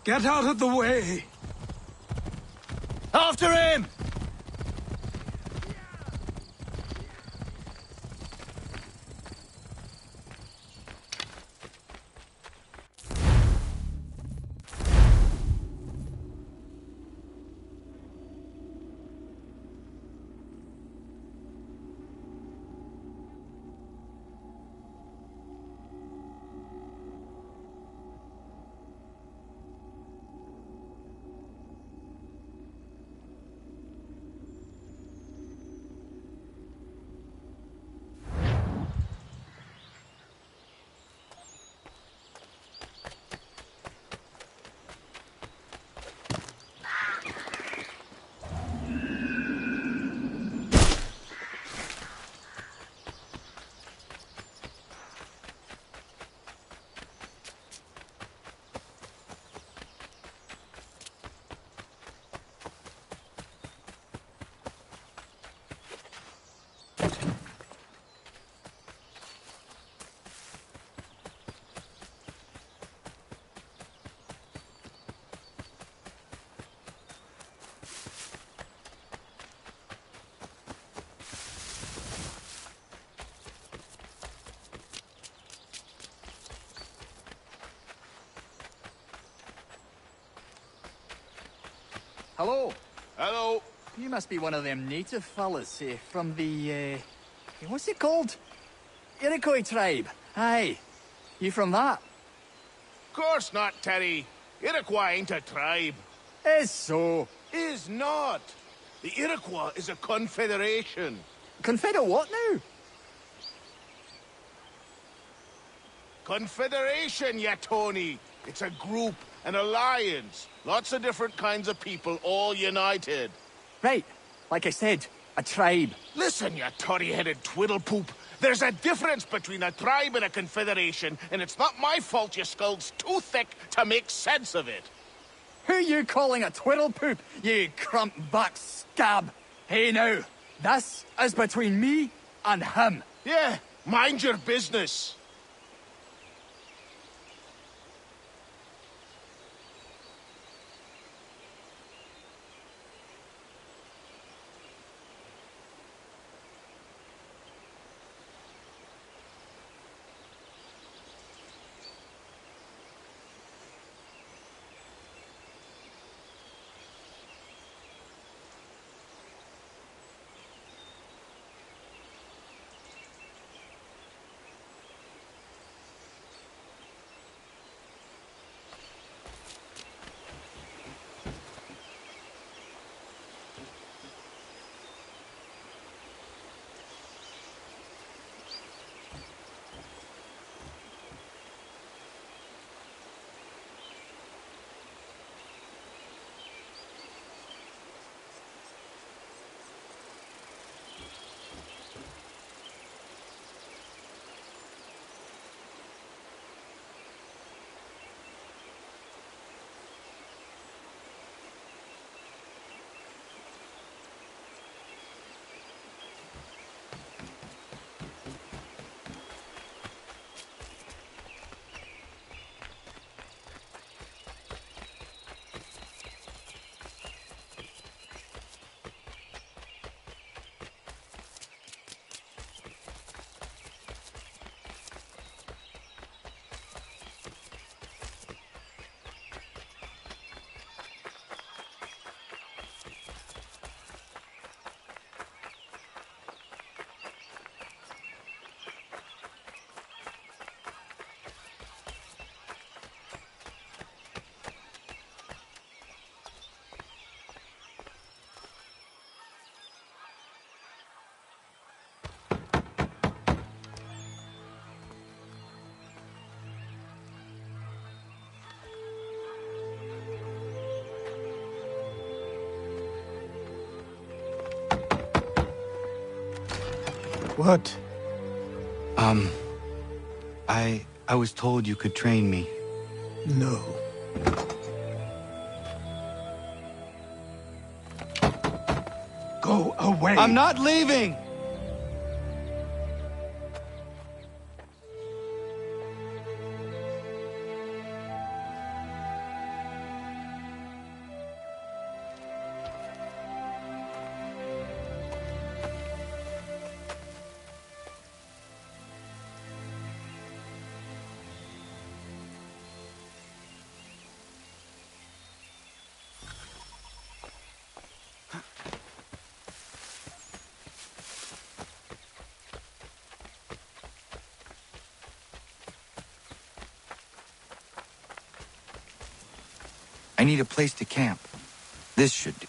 Get out of the way! After him! Hello. Hello. You must be one of them native fellas, from the, what's it called? Iroquois tribe. Aye. You from that? Course not, Terry. Iroquois ain't a tribe. Is so. Is not. The Iroquois is a confederation. Confederate what now? Confederation, ya Tony. It's a group, an alliance. Lots of different kinds of people, all united. Right. Like I said, a tribe. Listen, you toddy-headed twiddlepoop. There's a difference between a tribe and a confederation, and it's not my fault your skull's too thick to make sense of it. Who you calling a twiddlepoop, you crump-back scab? Hey now, this is between me and him. Yeah, mind your business. What? I was told you could train me. No. Go away! I'm not leaving! I need a place to camp. This should do.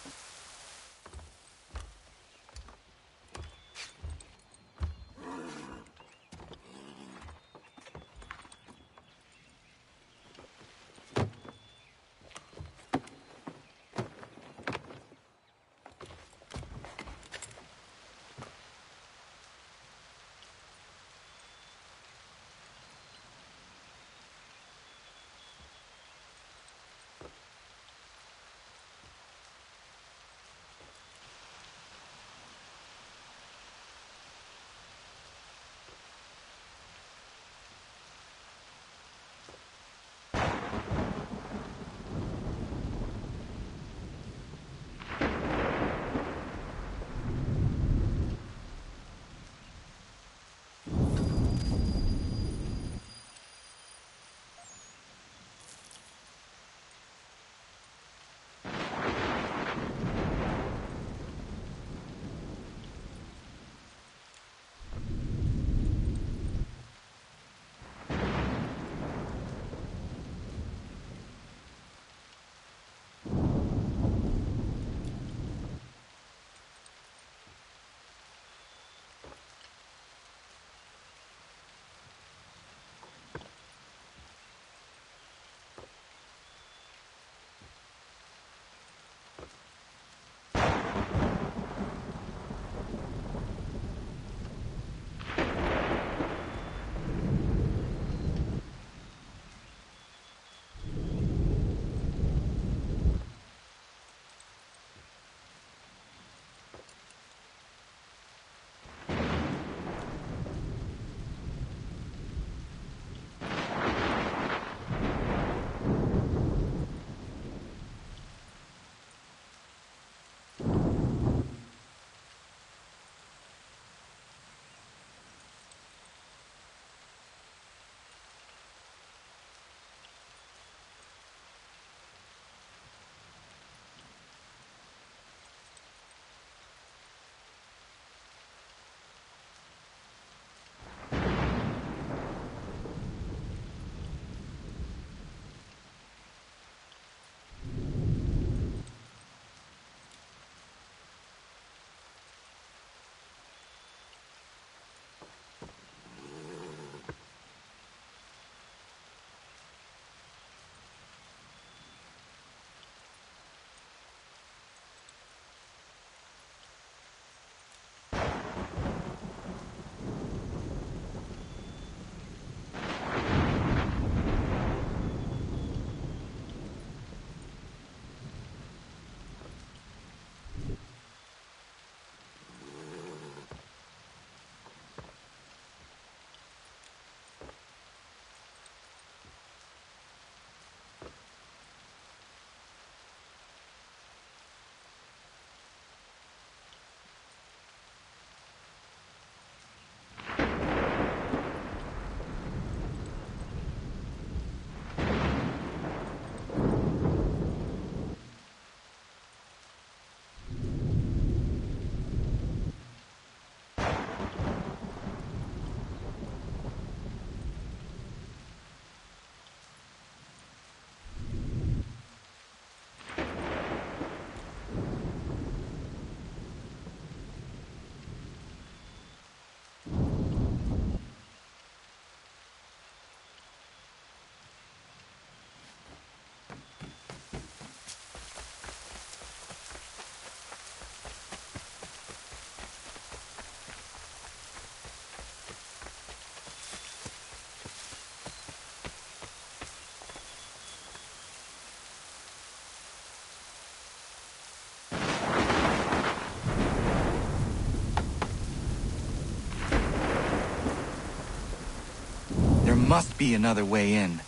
There must be another way in.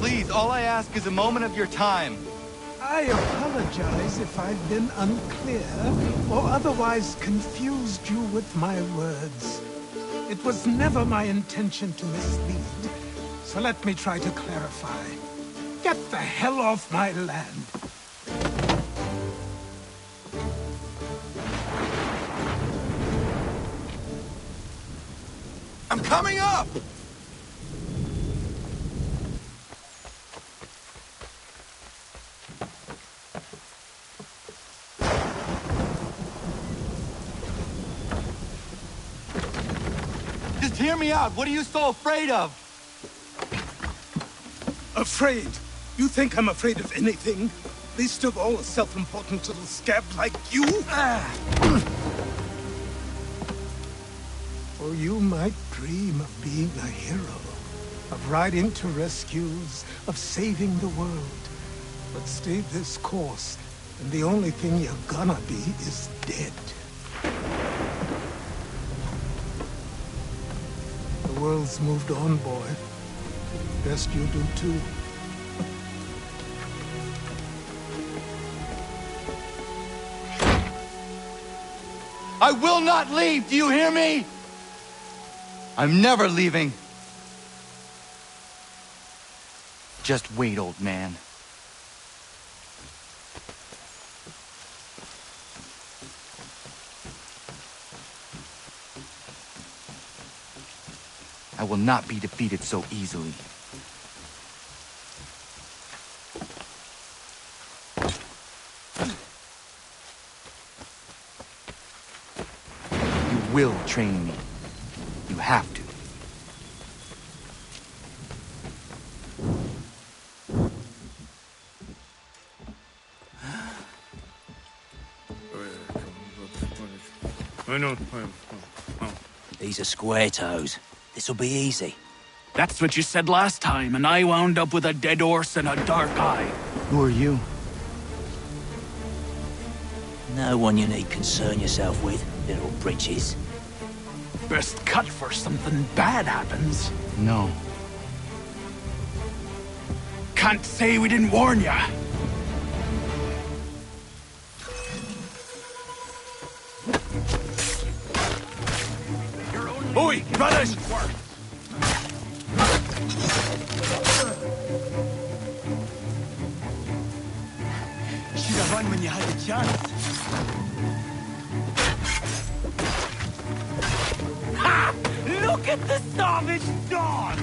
Please, all I ask is a moment of your time. I apologize if I've been unclear or otherwise confused you with my words. It was never my intention to mislead. So let me try to clarify. Get the hell off my land. I'm coming up! Just hear me out. What are you so afraid of? Afraid? You think I'm afraid of anything? Least of all a self-important little scab like you? Or you might dream of being a hero, of riding to rescues, of saving the world. But stay this course, and the only thing you're gonna be is dead. The world's moved on, boy. Best you do too. I will not leave, do you hear me? I'm never leaving. Just wait, old man. I will not be defeated so easily. You will train me. You have to. These are square toes. This'll be easy. That's what you said last time, and I wound up with a dead horse and a dark eye. Who are you? No one you need concern yourself with, little britches. Best cut for something bad happens. No. Can't say we didn't warn ya. Oi, brothers! Should have run when you had the chance. Ha! Look at the savage dog!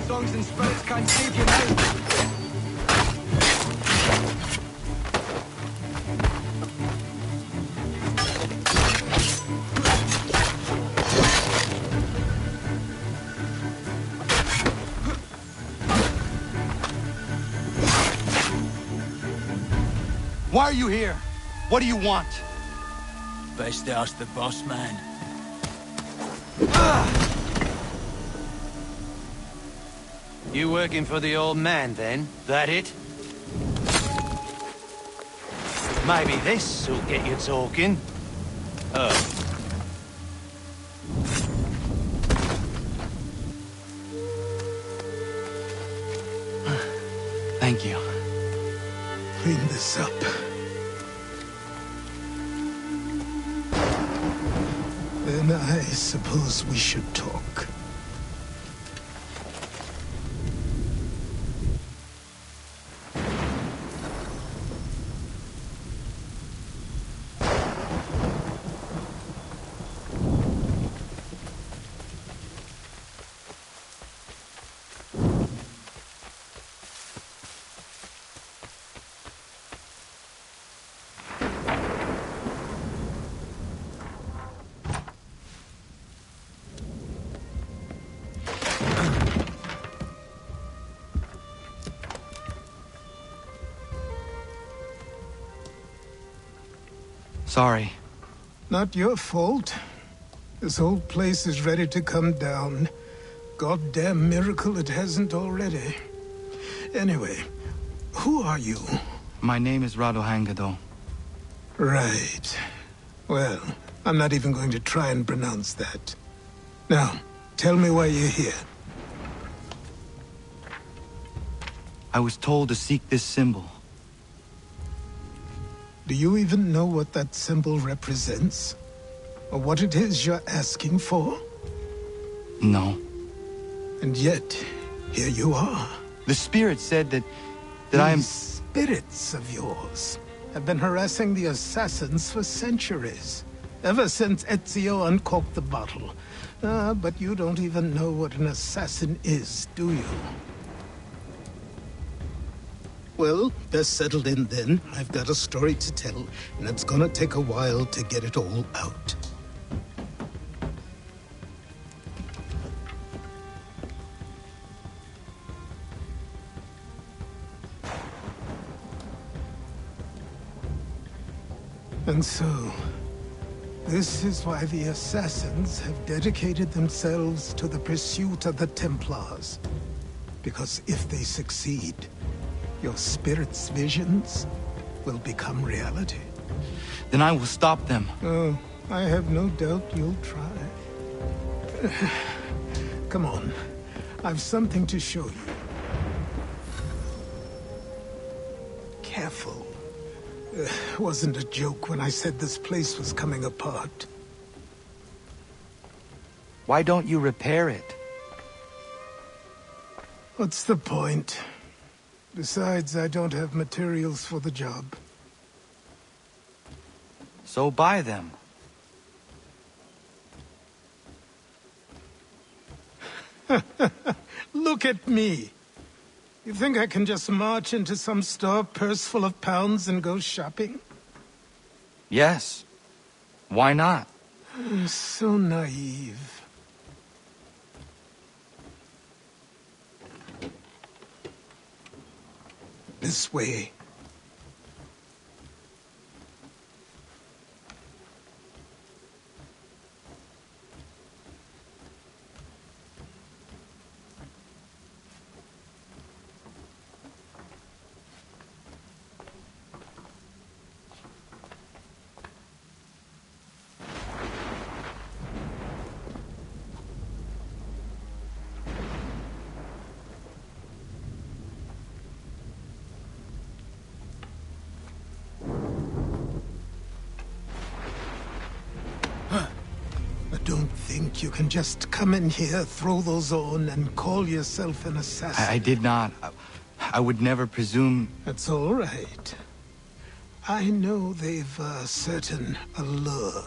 Songs and spells can't save you now. Why are you here? What do you want? Best ask the boss man. You working for the old man, then? That it? Maybe this'll get you talking. Oh. Thank you. Clean this up. Then I suppose we should talk. Sorry. Not your fault. This whole place is ready to come down. Goddamn miracle it hasn't already. Anyway, who are you? My name is Radohangado. Right. Well, I'm not even going to try and pronounce that. Now, tell me why you're here. I was told to seek this symbol. Do you even know what that symbol represents? Or what it is you're asking for? No. And yet, here you are. The spirit said that I am... These spirits of yours have been harassing the assassins for centuries. Ever since Ezio uncorked the bottle. But you don't even know what an assassin is, do you? Well, best settled in then. I've got a story to tell, and it's gonna take a while to get it all out. And so, this is why the Assassins have dedicated themselves to the pursuit of the Templars. Because if they succeed, your spirit's visions will become reality. Then I will stop them. Oh, I have no doubt you'll try. Come on, I've something to show you. Careful. Wasn't a joke when I said this place was coming apart. Why don't you repair it? What's the point? Besides, I don't have materials for the job. So buy them. Look at me. You think I can just march into some store, purse full of pounds, and go shopping? Yes. Why not? So naive. This way. Don't think you can just come in here, throw those on, and call yourself an assassin. I did not. I would never presume... That's all right. I know they've a certain allure.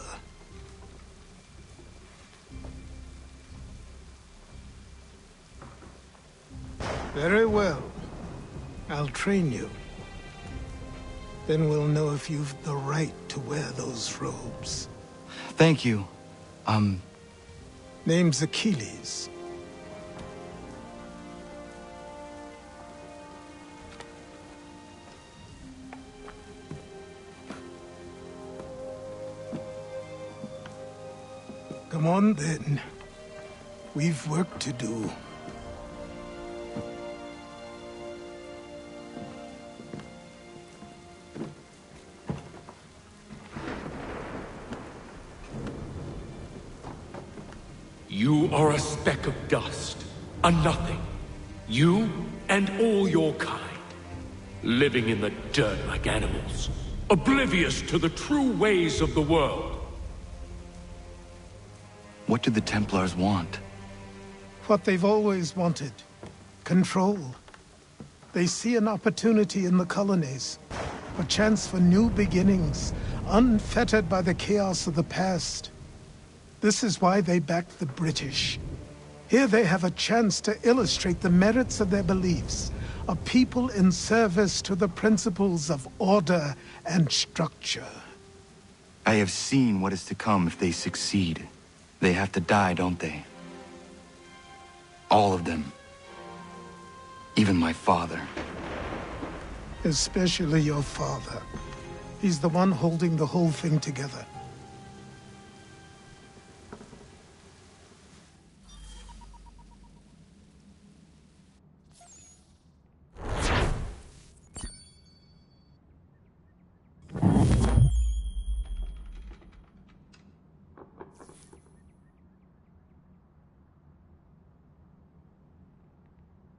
Very well. I'll train you. Then we'll know if you've the right to wear those robes. Thank you. Name's Achilles. Come on, then. We've work to do. You are a speck of dust, a nothing. You and all your kind. Living in the dirt like animals. Oblivious to the true ways of the world. What do the Templars want? What they've always wanted. Control. They see an opportunity in the colonies. A chance for new beginnings, unfettered by the chaos of the past. This is why they backed the British. Here they have a chance to illustrate the merits of their beliefs. A people in service to the principles of order and structure. I have seen what is to come if they succeed. They have to die, don't they? All of them. Even my father. Especially your father. He's the one holding the whole thing together.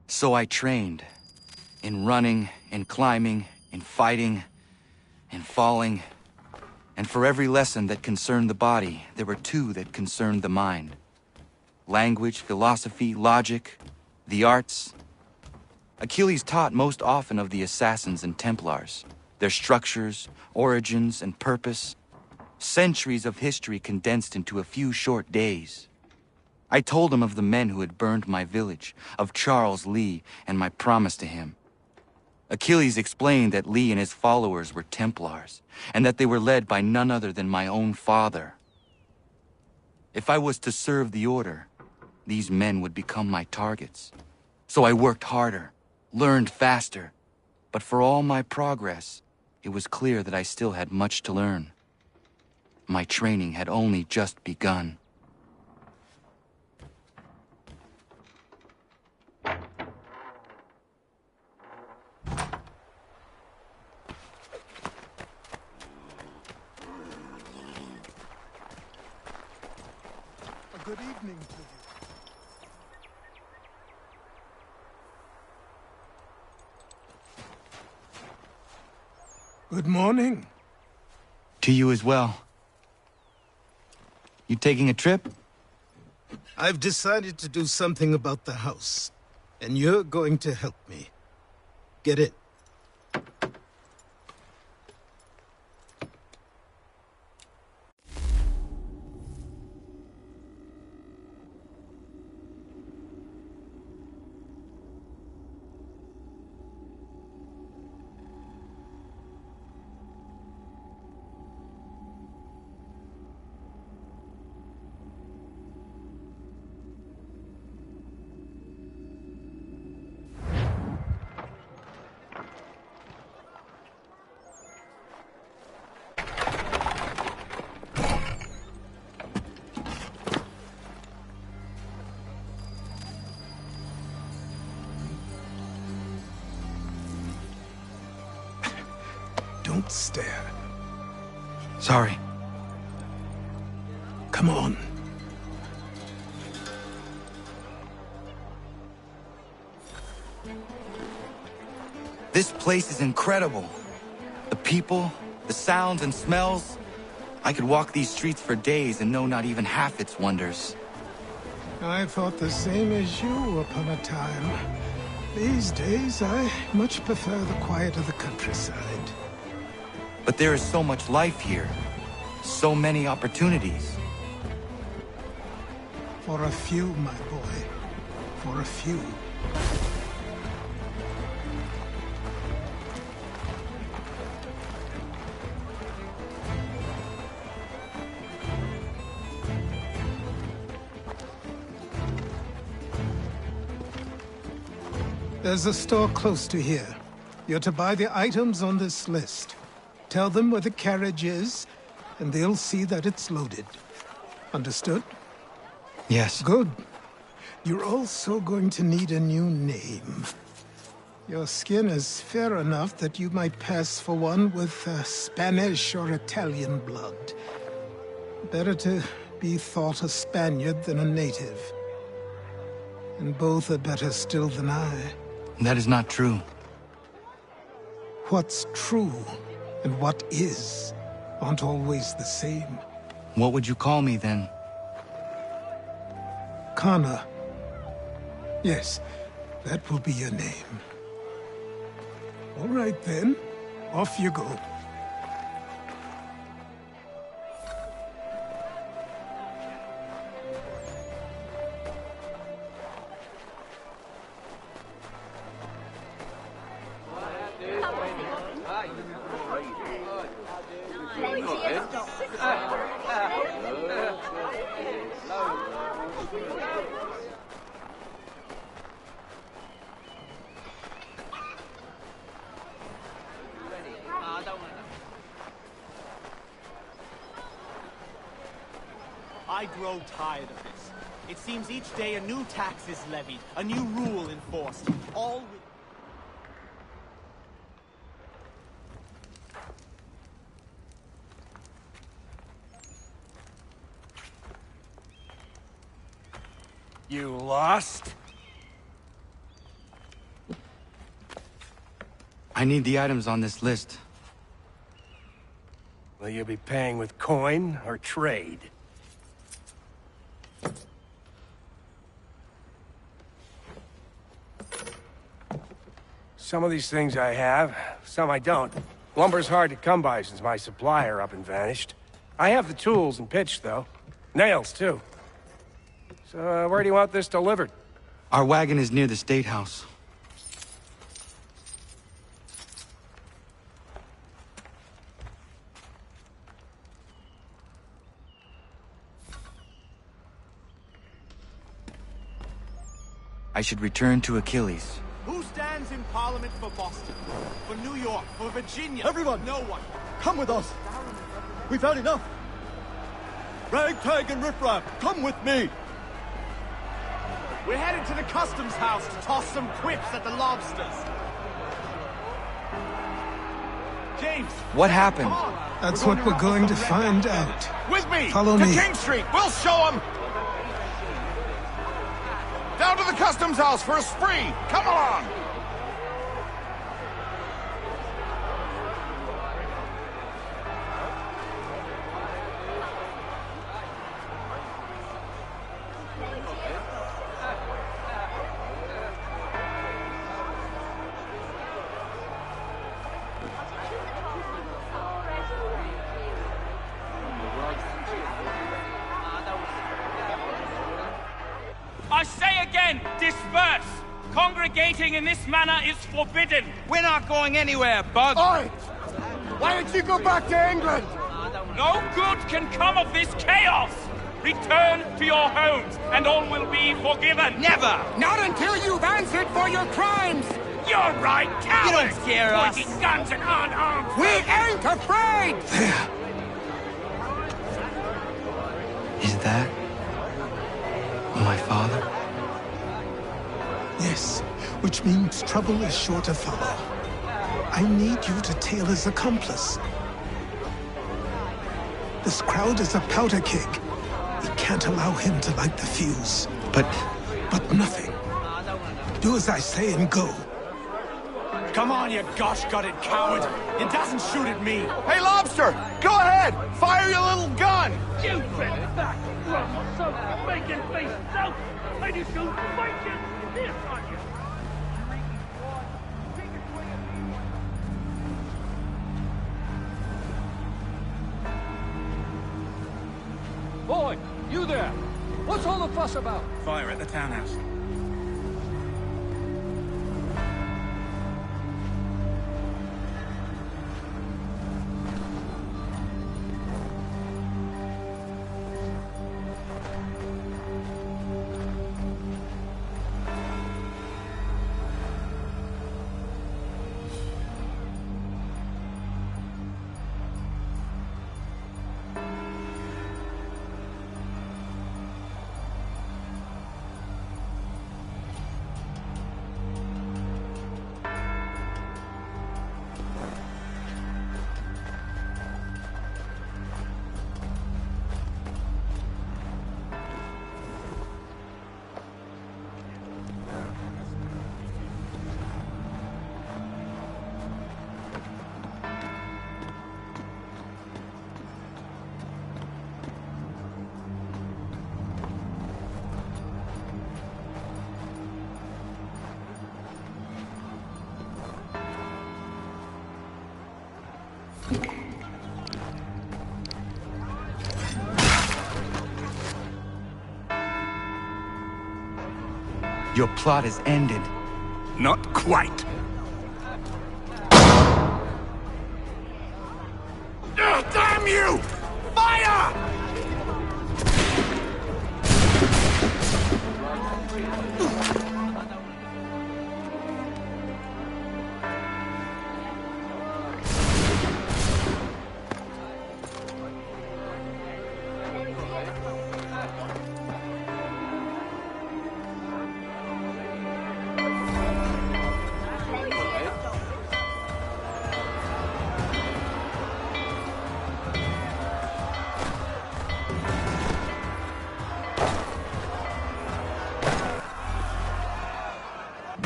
So I trained. In running, in climbing, in fighting, in falling, And for every lesson that concerned the body, there were 2 that concerned the mind. Language, philosophy, logic, the arts. Achilles taught most often of the assassins and Templars, their structures, origins, and purpose. Centuries of history condensed into a few short days. I told him of the men who had burned my village, of Charles Lee, and my promise to him. Achilles explained that Lee and his followers were Templars, and that they were led by none other than my own father. If I was to serve the order, these men would become my targets. So I worked harder, learned faster, but for all my progress, it was clear that I still had much to learn. My training had only just begun. Good evening to you. Good morning. To you as well. You taking a trip? I've decided to do something about the house, and you're going to help me. Get it? Don't stare. Sorry. Come on. This place is incredible. The people, the sounds and smells. I could walk these streets for days and know not even half its wonders. I thought the same as you upon a time. These days, I much prefer the quiet of the countryside. But there is so much life here. So many opportunities. For a few, my boy. For a few. There's a store close to here. You're to buy the items on this list. Tell them where the carriage is, and they'll see that it's loaded. Understood? Yes. Good. You're also going to need a new name. Your skin is fair enough that you might pass for one with Spanish or Italian blood. Better to be thought a Spaniard than a native. And both are better still than I. That is not true. What's true and what is aren't always the same. What would you call me then? Kana. Yes, that will be your name. All right then, off you go. I grow tired of this. It seems each day a new tax is levied, a new rule enforced, all with... You lost? I need the items on this list. Will you be paying with coin or trade? Some of these things I have, some I don't. Lumber's hard to come by since my supplier up and vanished. I have the tools and pitch, though. Nails, too. So, where do you want this delivered? Our wagon is near the State House. I should return to Achilles. Who stands in Parliament for Boston? For New York? For Virginia? Everyone! No one. Come with us! We've had enough! Ragtag and riffraff, come with me! We're headed to the customs house to toss some quips at the lobsters. James! What happened? That's what we're going to find out. With me! Follow to me. King Street! We'll show them! Down to the customs house for a spree! Come on! I say again, disperse! Congregating in this manner is forbidden! We're not going anywhere, Bug! Oi! Why don't you go back to England? No good can come of this chaos! Return to your homes, and all will be forgiven! Never! Not until you've answered for your crimes! You're right, cowards! You don't scare us! Pointing guns and unarmed! We ain't afraid! There. Is that my father? Yes, which means trouble is sure to follow. I need you to tail his accomplice. This crowd is a powder keg. We can't allow him to light the fuse. But nothing. Do as I say and go. Come on, you gosh-gutted coward! It doesn't shoot at me! Hey, Lobster! Go ahead! Fire your little gun! You bent back, rum so bacon face south! I just go fight you! This on you! Boy, you there! What's all the fuss about? Fire at the townhouse. Your plot is ended. Not quite. Damn you! Fire!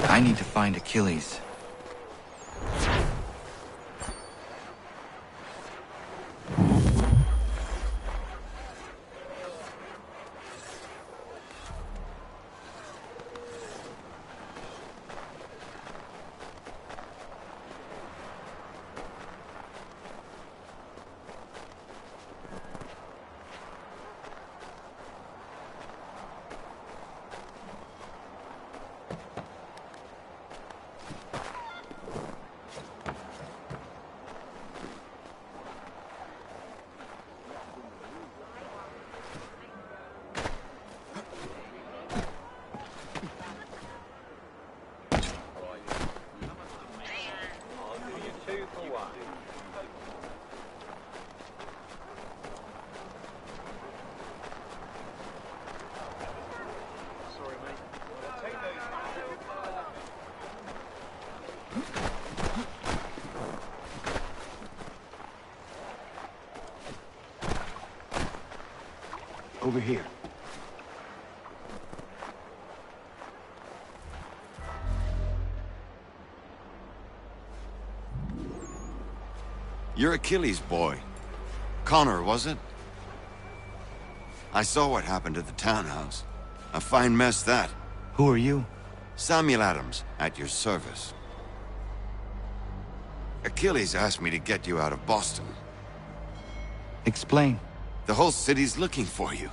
I need to find Achilles. Over here. You're Achilles' boy. Connor, was it? I saw what happened at the townhouse. A fine mess, that. Who are you? Samuel Adams, at your service. Achilles asked me to get you out of Boston. Explain. The whole city's looking for you.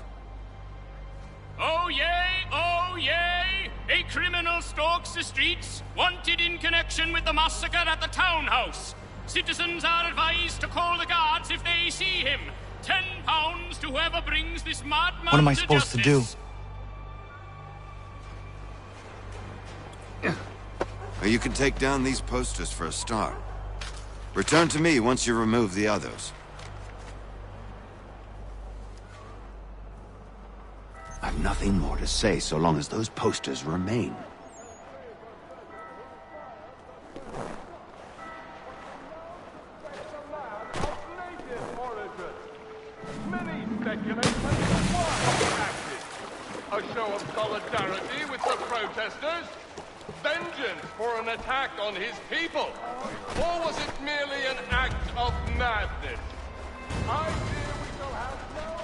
Oh yay, oh yay! A criminal stalks the streets, wanted in connection with the massacre at the townhouse. Citizens are advised to call the guards if they see him. £10 to whoever brings this madman What am I supposed to do? Well, you can take down these posters for a start. Return to me once you remove the others. I've nothing more to say so long as those posters remain. Many speculate as to why he acted. A show of solidarity with the protesters? Vengeance for an attack on his people? Or was it merely an act of madness? I fear we shall have no...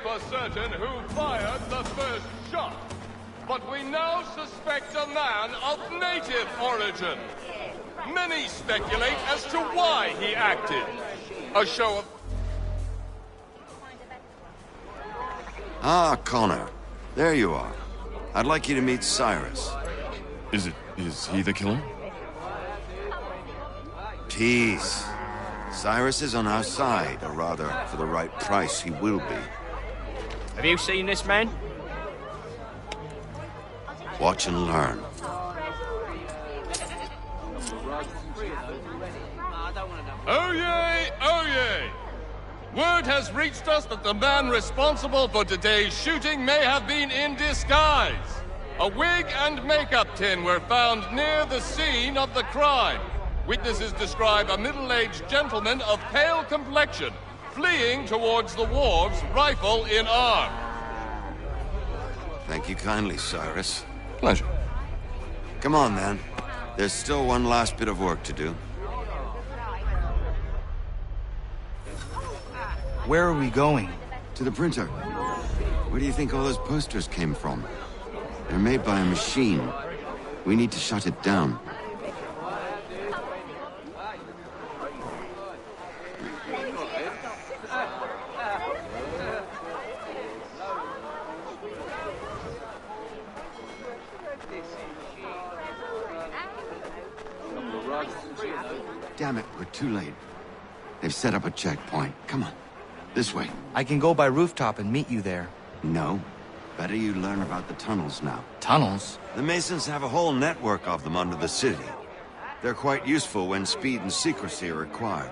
For certain who fired the first shot, but we now suspect a man of native origin. Many speculate as to why he acted. A show of... Ah, Connor. There you are. I'd like you to meet Cyrus. Is he the killer? Peace. Cyrus is on our side, or rather, for the right price, he will be. Have you seen this man? Watch and learn. Oh yay, oh yay! Word has reached us that the man responsible for today's shooting may have been in disguise. A wig and makeup tin were found near the scene of the crime. Witnesses describe a middle-aged gentleman of pale complexion fleeing towards the wharves, rifle in arm. Thank you kindly, Cyrus. Pleasure. Come on, then. There's still one last bit of work to do. Where are we going? To the printer. Where do you think all those posters came from? They're made by a machine. We need to shut it down. Damn it, we're too late. They've set up a checkpoint. Come on. This way. I can go by rooftop and meet you there. No. Better you learn about the tunnels now. Tunnels? The Masons have a whole network of them under the city. They're quite useful when speed and secrecy are required.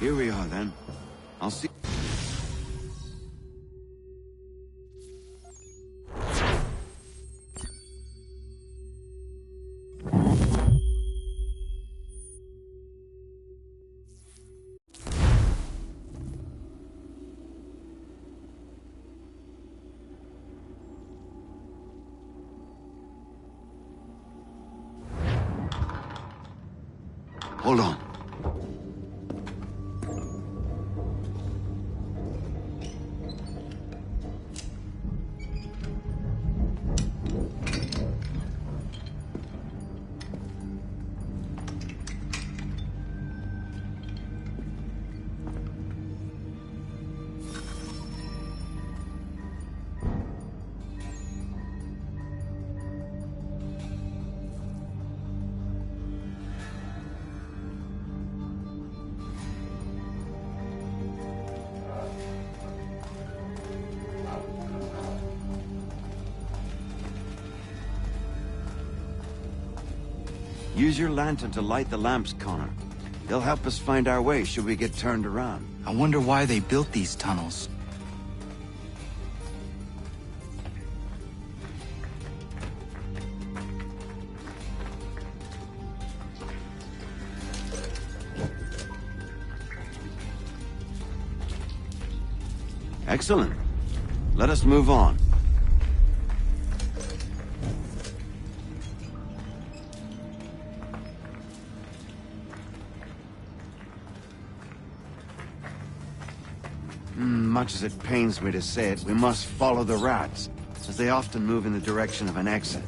Here we are, then. I'll see... Hold on. Use your lantern to light the lamps, Connor. They'll help us find our way should we get turned around. I wonder why they built these tunnels. Excellent. Let us move on. Much as it pains me to say it, we must follow the rats, as they often move in the direction of an exit.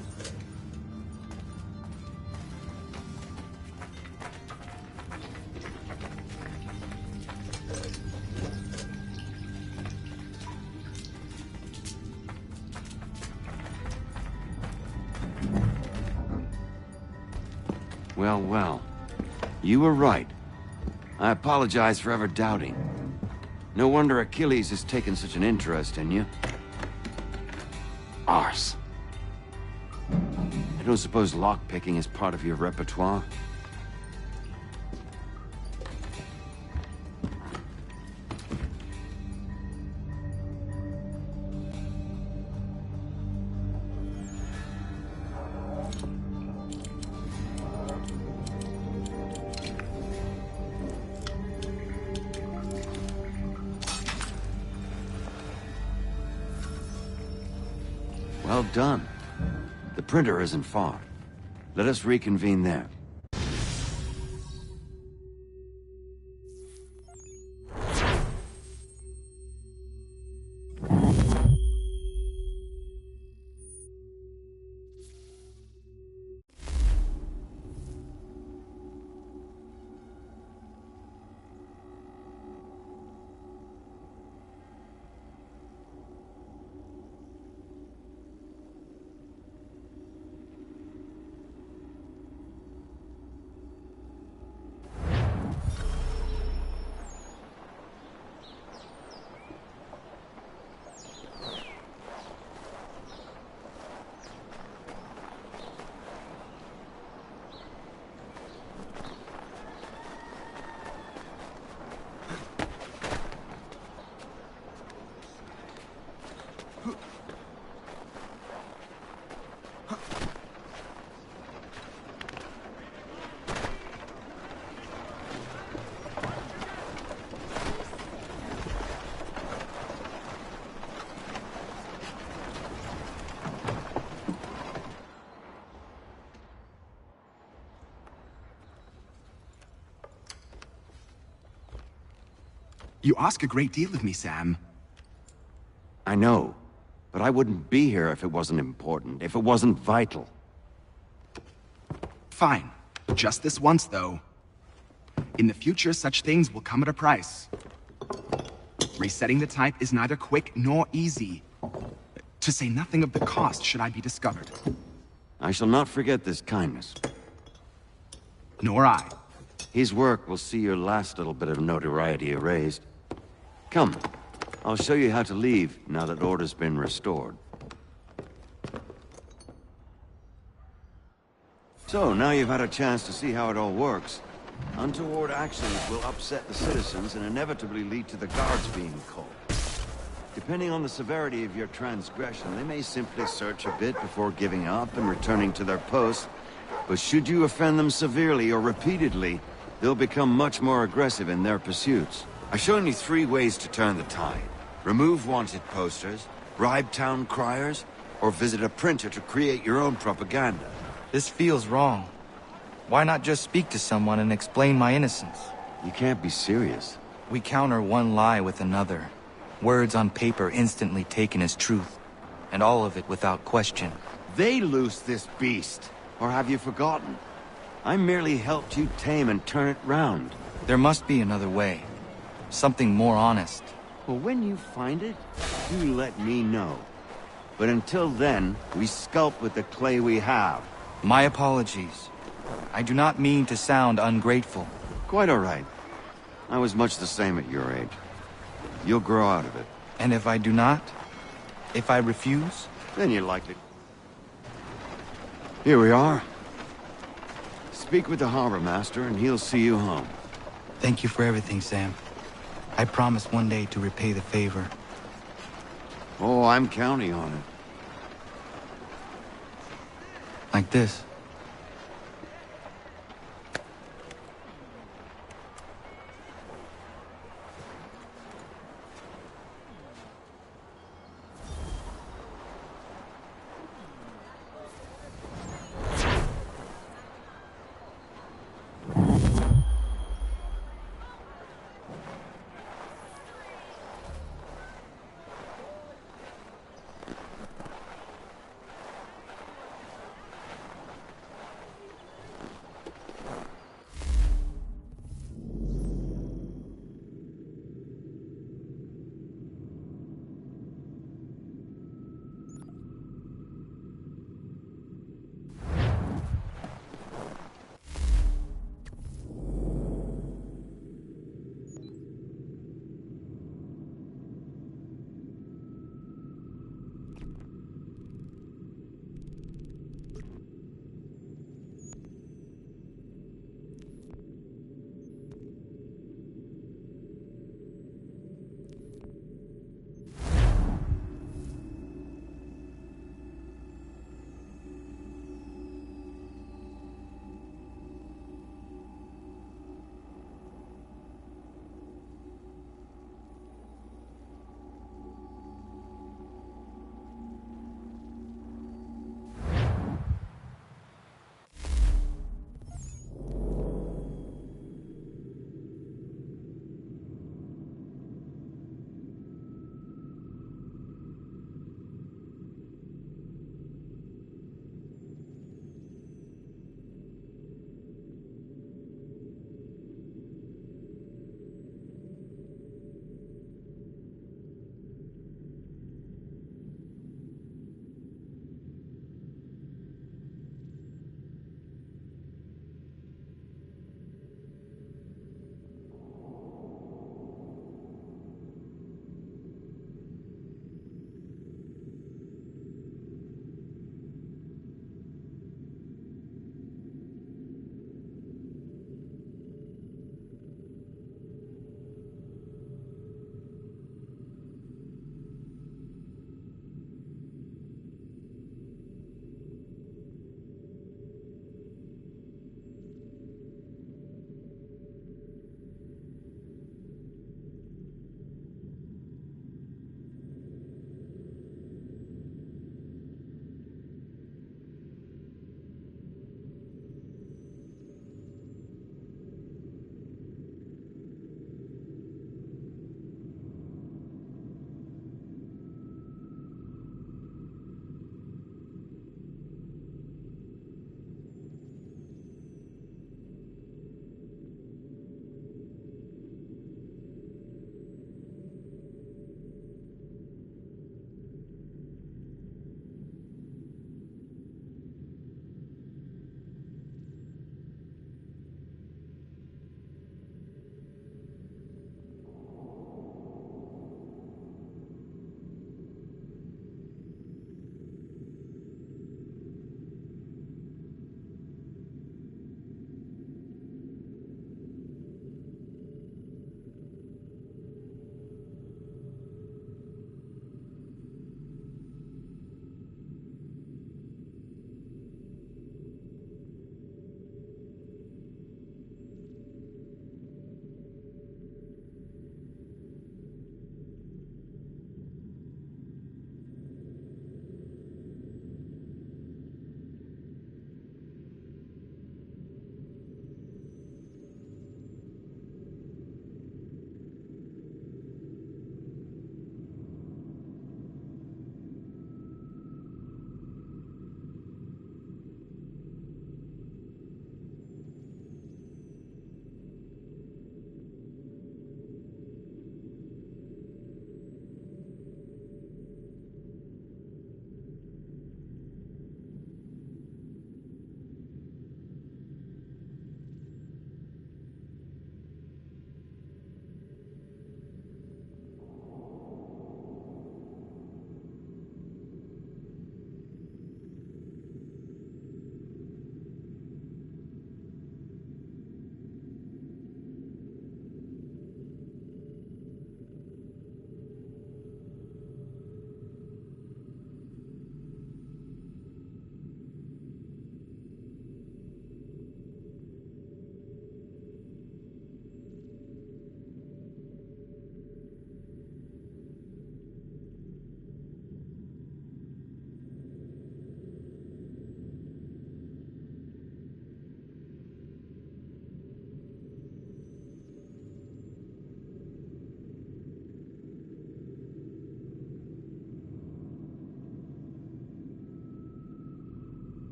Well, well. You were right. I apologize for ever doubting. No wonder Achilles has taken such an interest in you. Arse. I don't suppose lockpicking is part of your repertoire? Well done. The printer isn't far. Let us reconvene there. You ask a great deal of me, Sam. I know, but I wouldn't be here if it wasn't important, if it wasn't vital. Fine. Just this once, though. In the future, such things will come at a price. Resetting the type is neither quick nor easy. To say nothing of the cost should I be discovered. I shall not forget this kindness. Nor I. His work will see your last little bit of notoriety erased. Come, I'll show you how to leave now that order's been restored. So, now you've had a chance to see how it all works. Untoward actions will upset the citizens and inevitably lead to the guards being called. Depending on the severity of your transgression, they may simply search a bit before giving up and returning to their posts. But should you offend them severely or repeatedly, they'll become much more aggressive in their pursuits. I've shown you 3 ways to turn the tide. Remove wanted posters, bribe town criers, or visit a printer to create your own propaganda. This feels wrong. Why not just speak to someone and explain my innocence? You can't be serious. We counter one lie with another. Words on paper instantly taken as truth. And all of it without question. They loose this beast. Or have you forgotten? I merely helped you tame and turn it round. There must be another way. Something more honest. Well, when you find it, do let me know. But until then, we sculpt with the clay we have. My apologies. I do not mean to sound ungrateful. Quite all right. I was much the same at your age. You'll grow out of it. And if I do not? If I refuse? Then you're likely... Here we are. Speak with the harbor master and he'll see you home. Thank you for everything, Sam. I promise one day to repay the favor. Oh, I'm counting on it. Like this.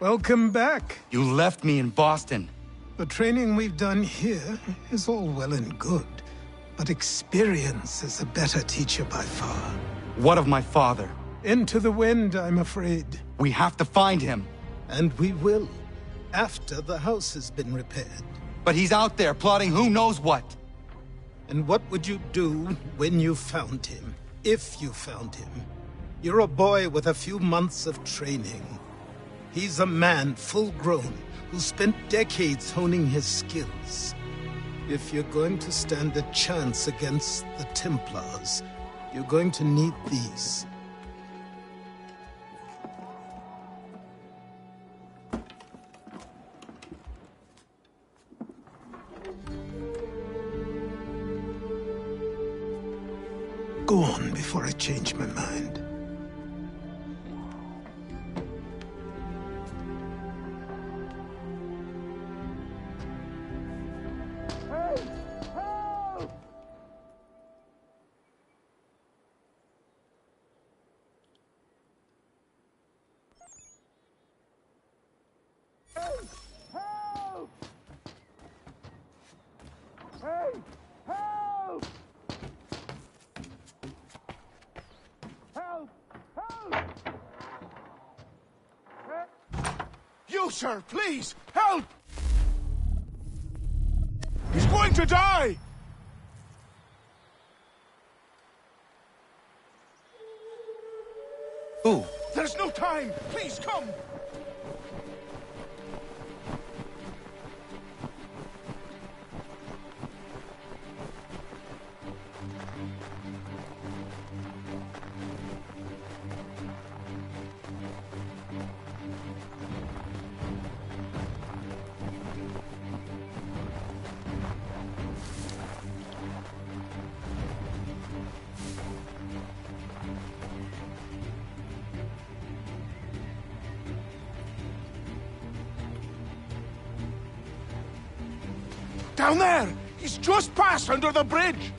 Welcome back. You left me in Boston. The training we've done here is all well and good, but experience is a better teacher by far. What of my father? Into the wind, I'm afraid. We have to find him. And we will, after the house has been repaired. But he's out there plotting who knows what. And what would you do when you found him? If you found him? You're a boy with a few months of training. He's a man full grown who spent decades honing his skills. If you're going to stand a chance against the Templars, you're going to need these. Go on before I change my mind. You, sir, please, help! He's going to die! Who? There's no time! Please, come! Down there! He's just passed under the bridge!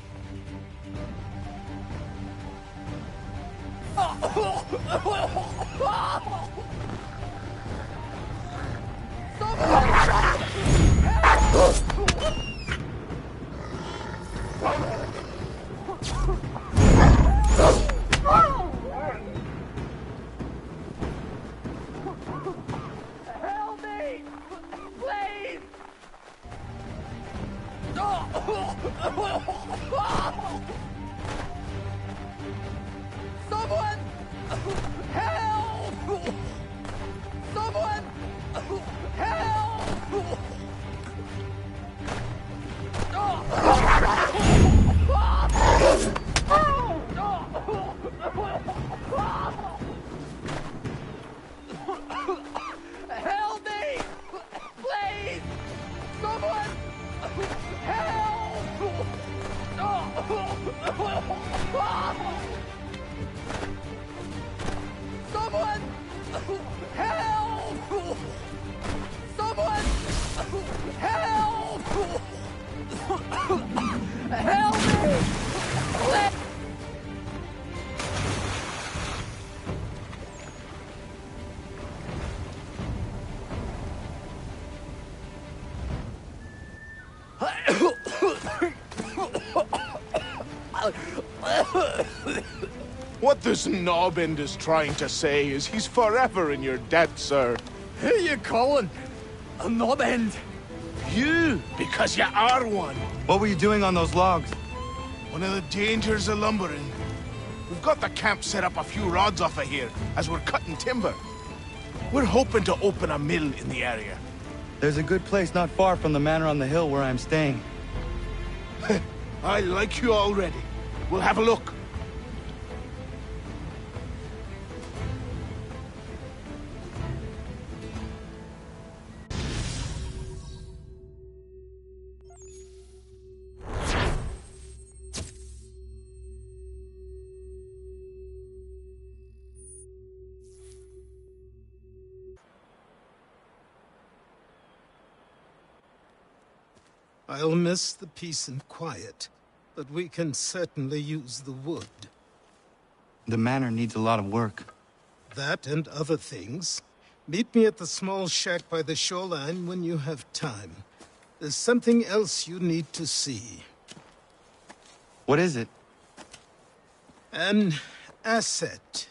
Help me! Please! Someone! Help! Someone! Help! Help me! Please! Someone! Help! Someone! Help! Someone! Help! Help me! Please! What this knobbend is trying to say is he's forever in your debt, sir. Who you calling? A knob-end? You, because you are one. What were you doing on those logs? One of the dangers of lumbering. We've got the camp set up a few rods off of here, as we're cutting timber. We're hoping to open a mill in the area. There's a good place not far from the manor on the hill where I'm staying. I like you already. We'll have a look. I'll miss the peace and quiet, but we can certainly use the wood. The manor needs a lot of work. That and other things. Meet me at the small shack by the shoreline when you have time. There's something else you need to see. What is it? An asset.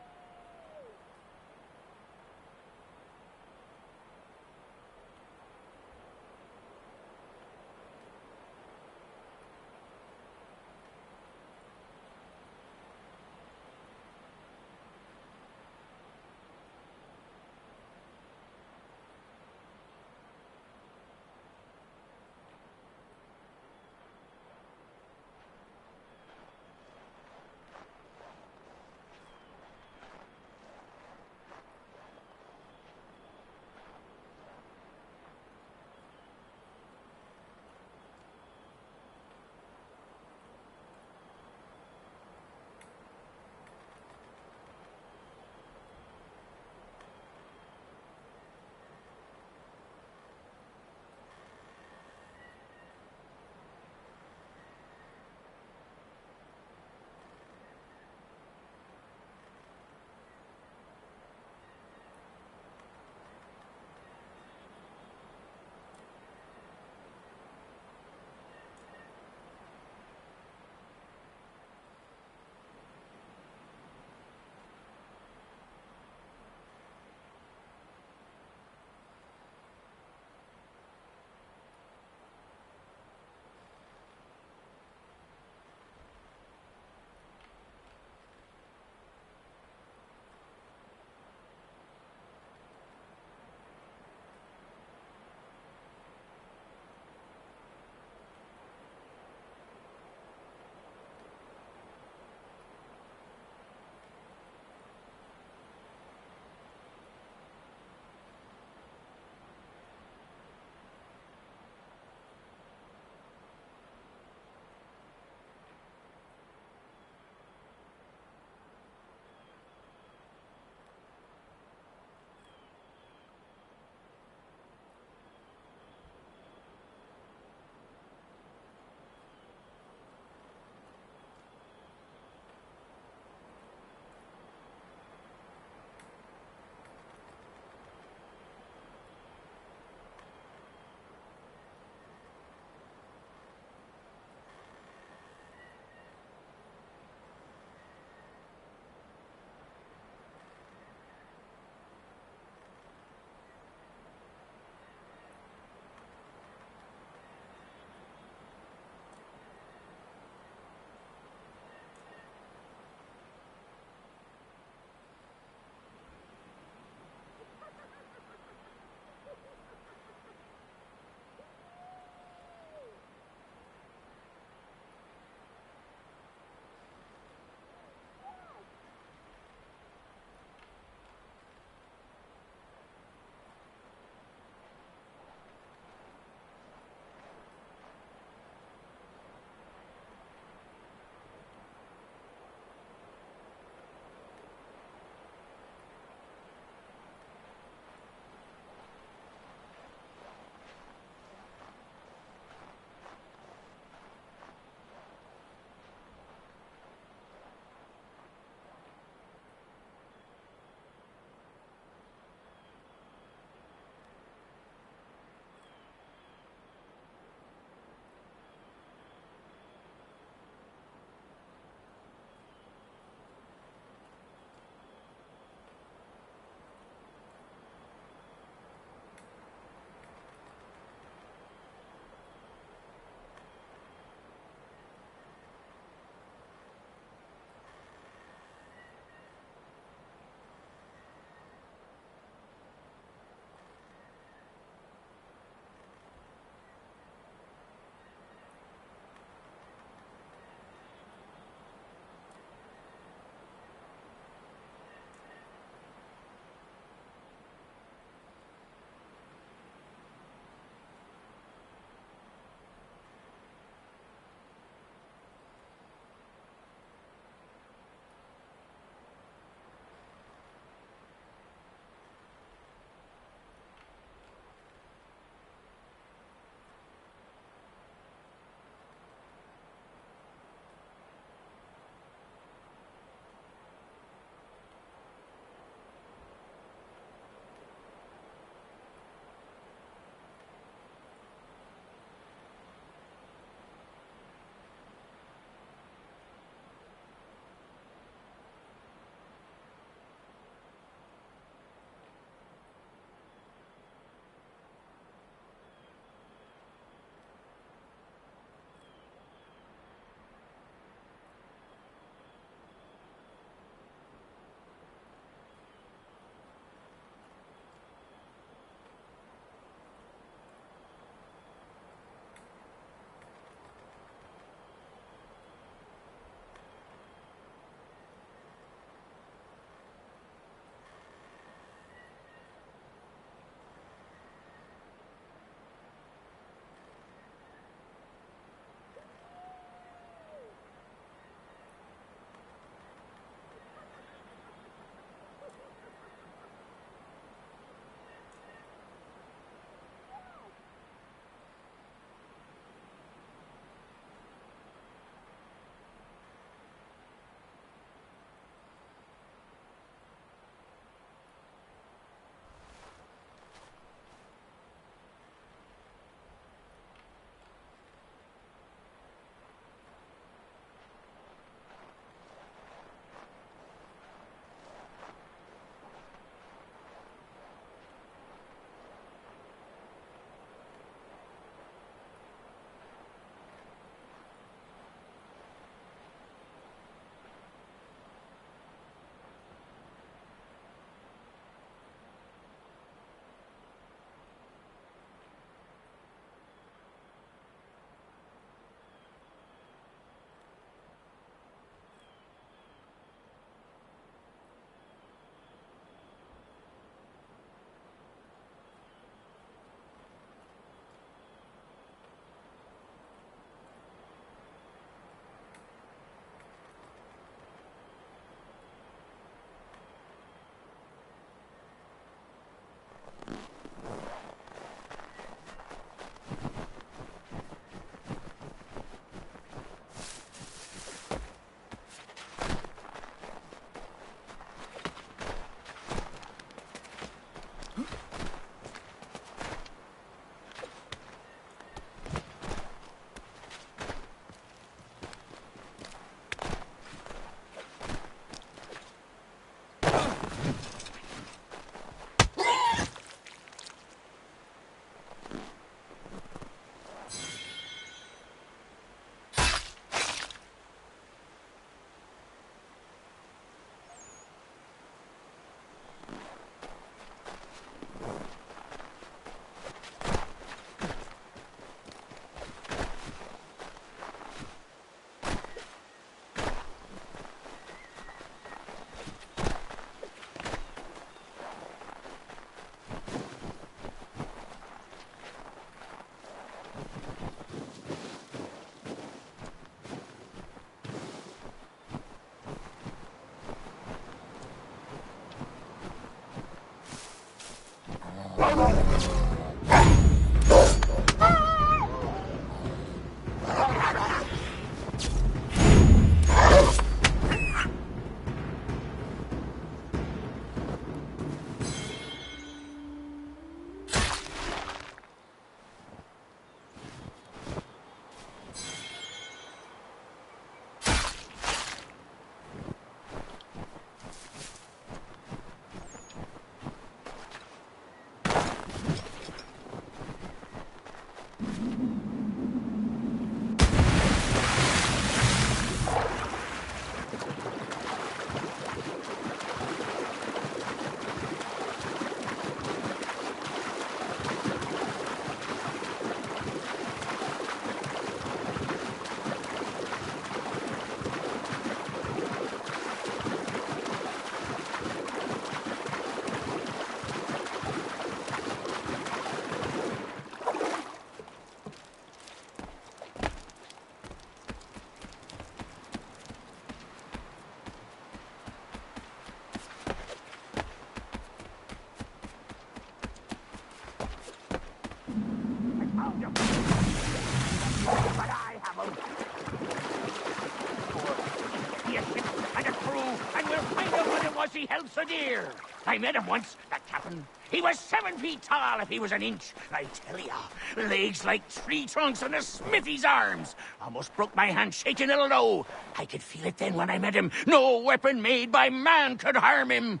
He held so dear. I met him once, that captain. He was 7 feet tall if he was an inch. I tell ya, legs like tree trunks and a smithy's arms. Almost broke my hand shaking it'll know. I could feel it then when I met him. No weapon made by man could harm him.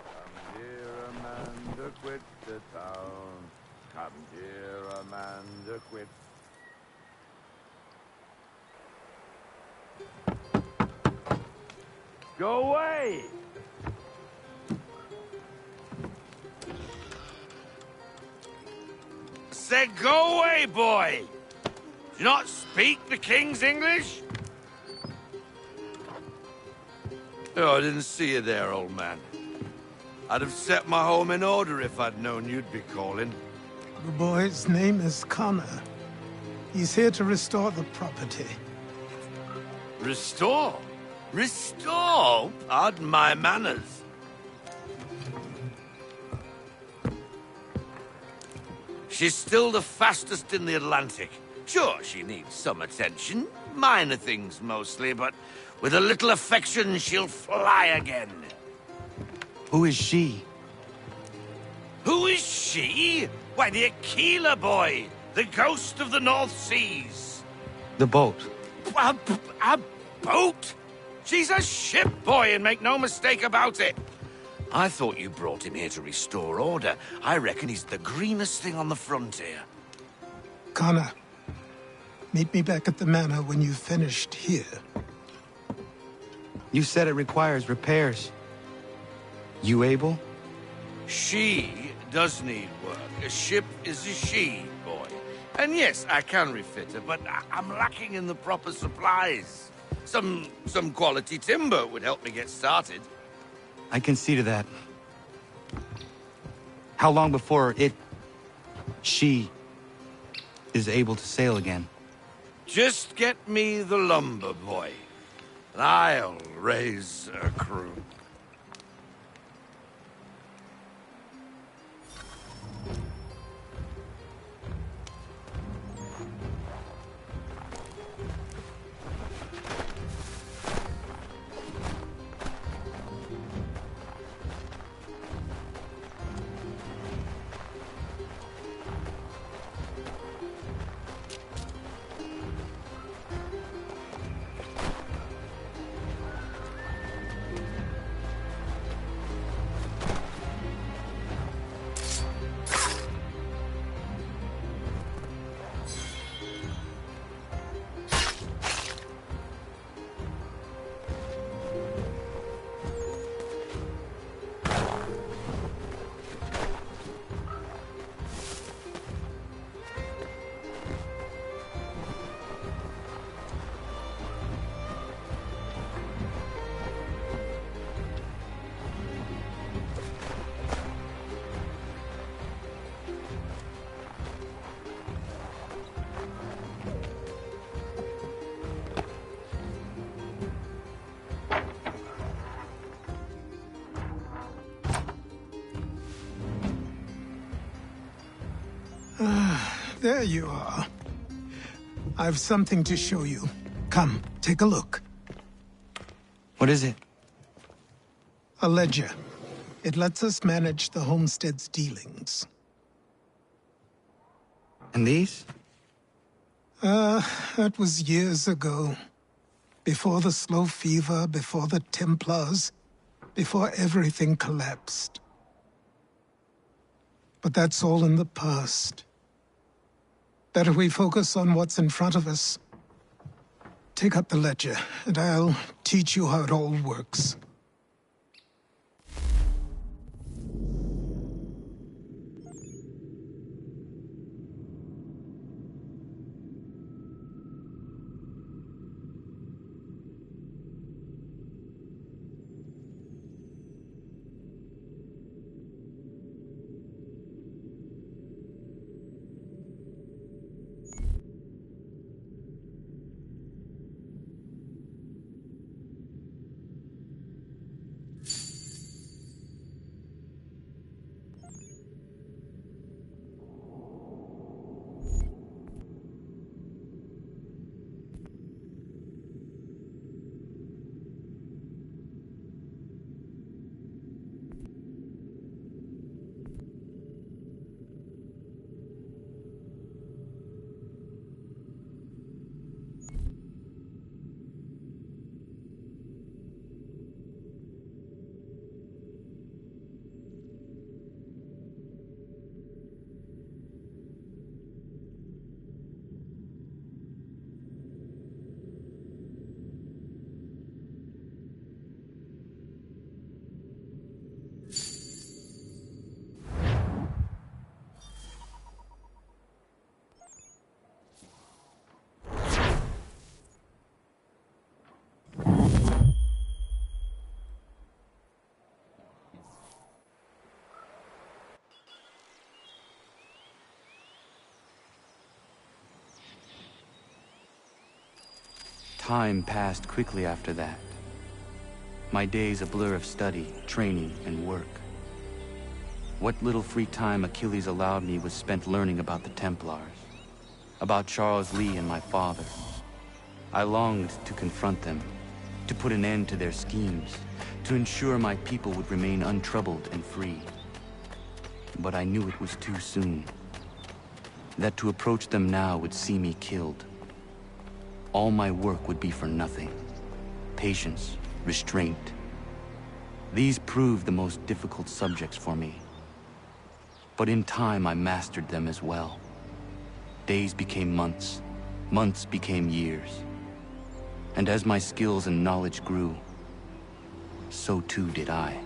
Come here, Amanda, quit the town. Come here, Amanda, quit. Go away! Said go away, boy! Do you not speak the King's English? Oh, I didn't see you there, old man. I'd have set my home in order if I'd known you'd be calling. The boy's name is Connor. He's here to restore the property. Restore? Restore? Pardon my manners. She's still the fastest in the Atlantic. Sure, she needs some attention. Minor things mostly, but with a little affection, she'll fly again. Who is she? Who is she? Why, the Aquila boy, the ghost of the North Seas. The boat. A boat? She's a ship, boy, and make no mistake about it. I thought you brought him here to restore order. I reckon he's the greenest thing on the frontier. Connor, meet me back at the manor when you've finished here. You said it requires repairs. You able? She does need work. A ship is a she, boy. And yes, I can refit her, but I'm lacking in the proper supplies. Some quality timber would help me get started. I can see to that. How long before she is able to sail again? Just get me the lumber, boy, and I'll raise a crew. There you are. I've something to show you. Come, take a look. What is it? A ledger. It lets us manage the homestead's dealings. And these? That was years ago. Before the slow fever, before the Templars, before everything collapsed. But that's all in the past. Better we focus on what's in front of us. Take up the ledger, and I'll teach you how it all works. Time passed quickly after that. My days a blur of study, training, and work. What little free time Achilles allowed me was spent learning about the Templars, about Charles Lee and my father. I longed to confront them, to put an end to their schemes, to ensure my people would remain untroubled and free. But I knew it was too soon, that to approach them now would see me killed. All my work would be for nothing. Patience, restraint. These proved the most difficult subjects for me. But in time, I mastered them as well. Days became months, months became years. And as my skills and knowledge grew, so too did I.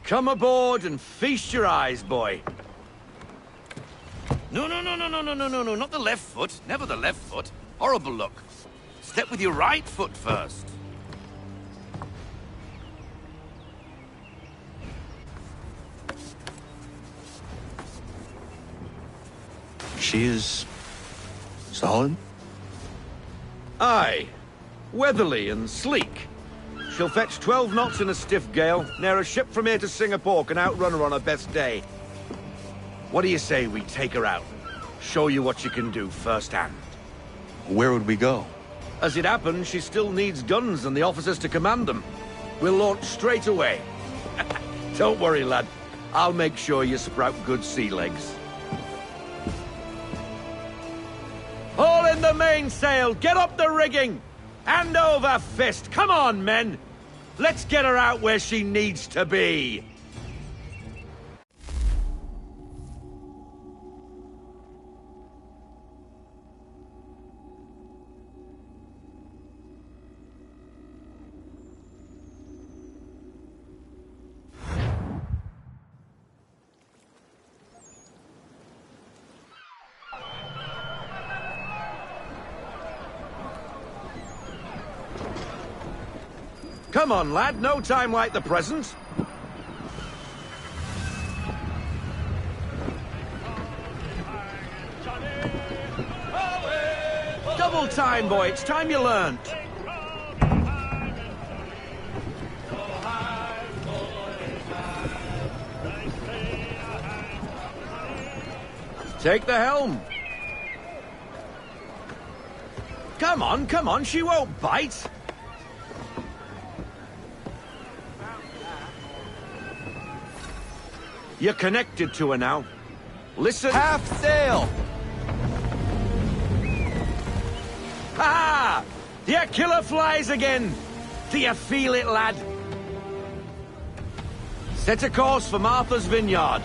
Come aboard and feast your eyes, boy. No, not the left foot. Never the left foot. Horrible look. Step with your right foot first. She is solid? Aye. Weatherly and sleek. She'll fetch 12 knots in a stiff gale, near a ship from here to Singapore can outrun her on her best day. What do you say we take her out? Show you what she can do firsthand. Where would we go? As it happens, she still needs guns and the officers to command them. We'll launch straight away. Don't worry, lad. I'll make sure you sprout good sea legs. Haul in the mainsail! Get up the rigging! Hand over fist! Come on, men! Let's get her out where she needs to be! Come on, lad, no time like the present. Double time, boy, it's time you learned. Take the helm. Come on, she won't bite. You're connected to her now. Listen. Half sail! Ah! Your killer flies again! Do you feel it, lad? Set a course for Martha's Vineyard.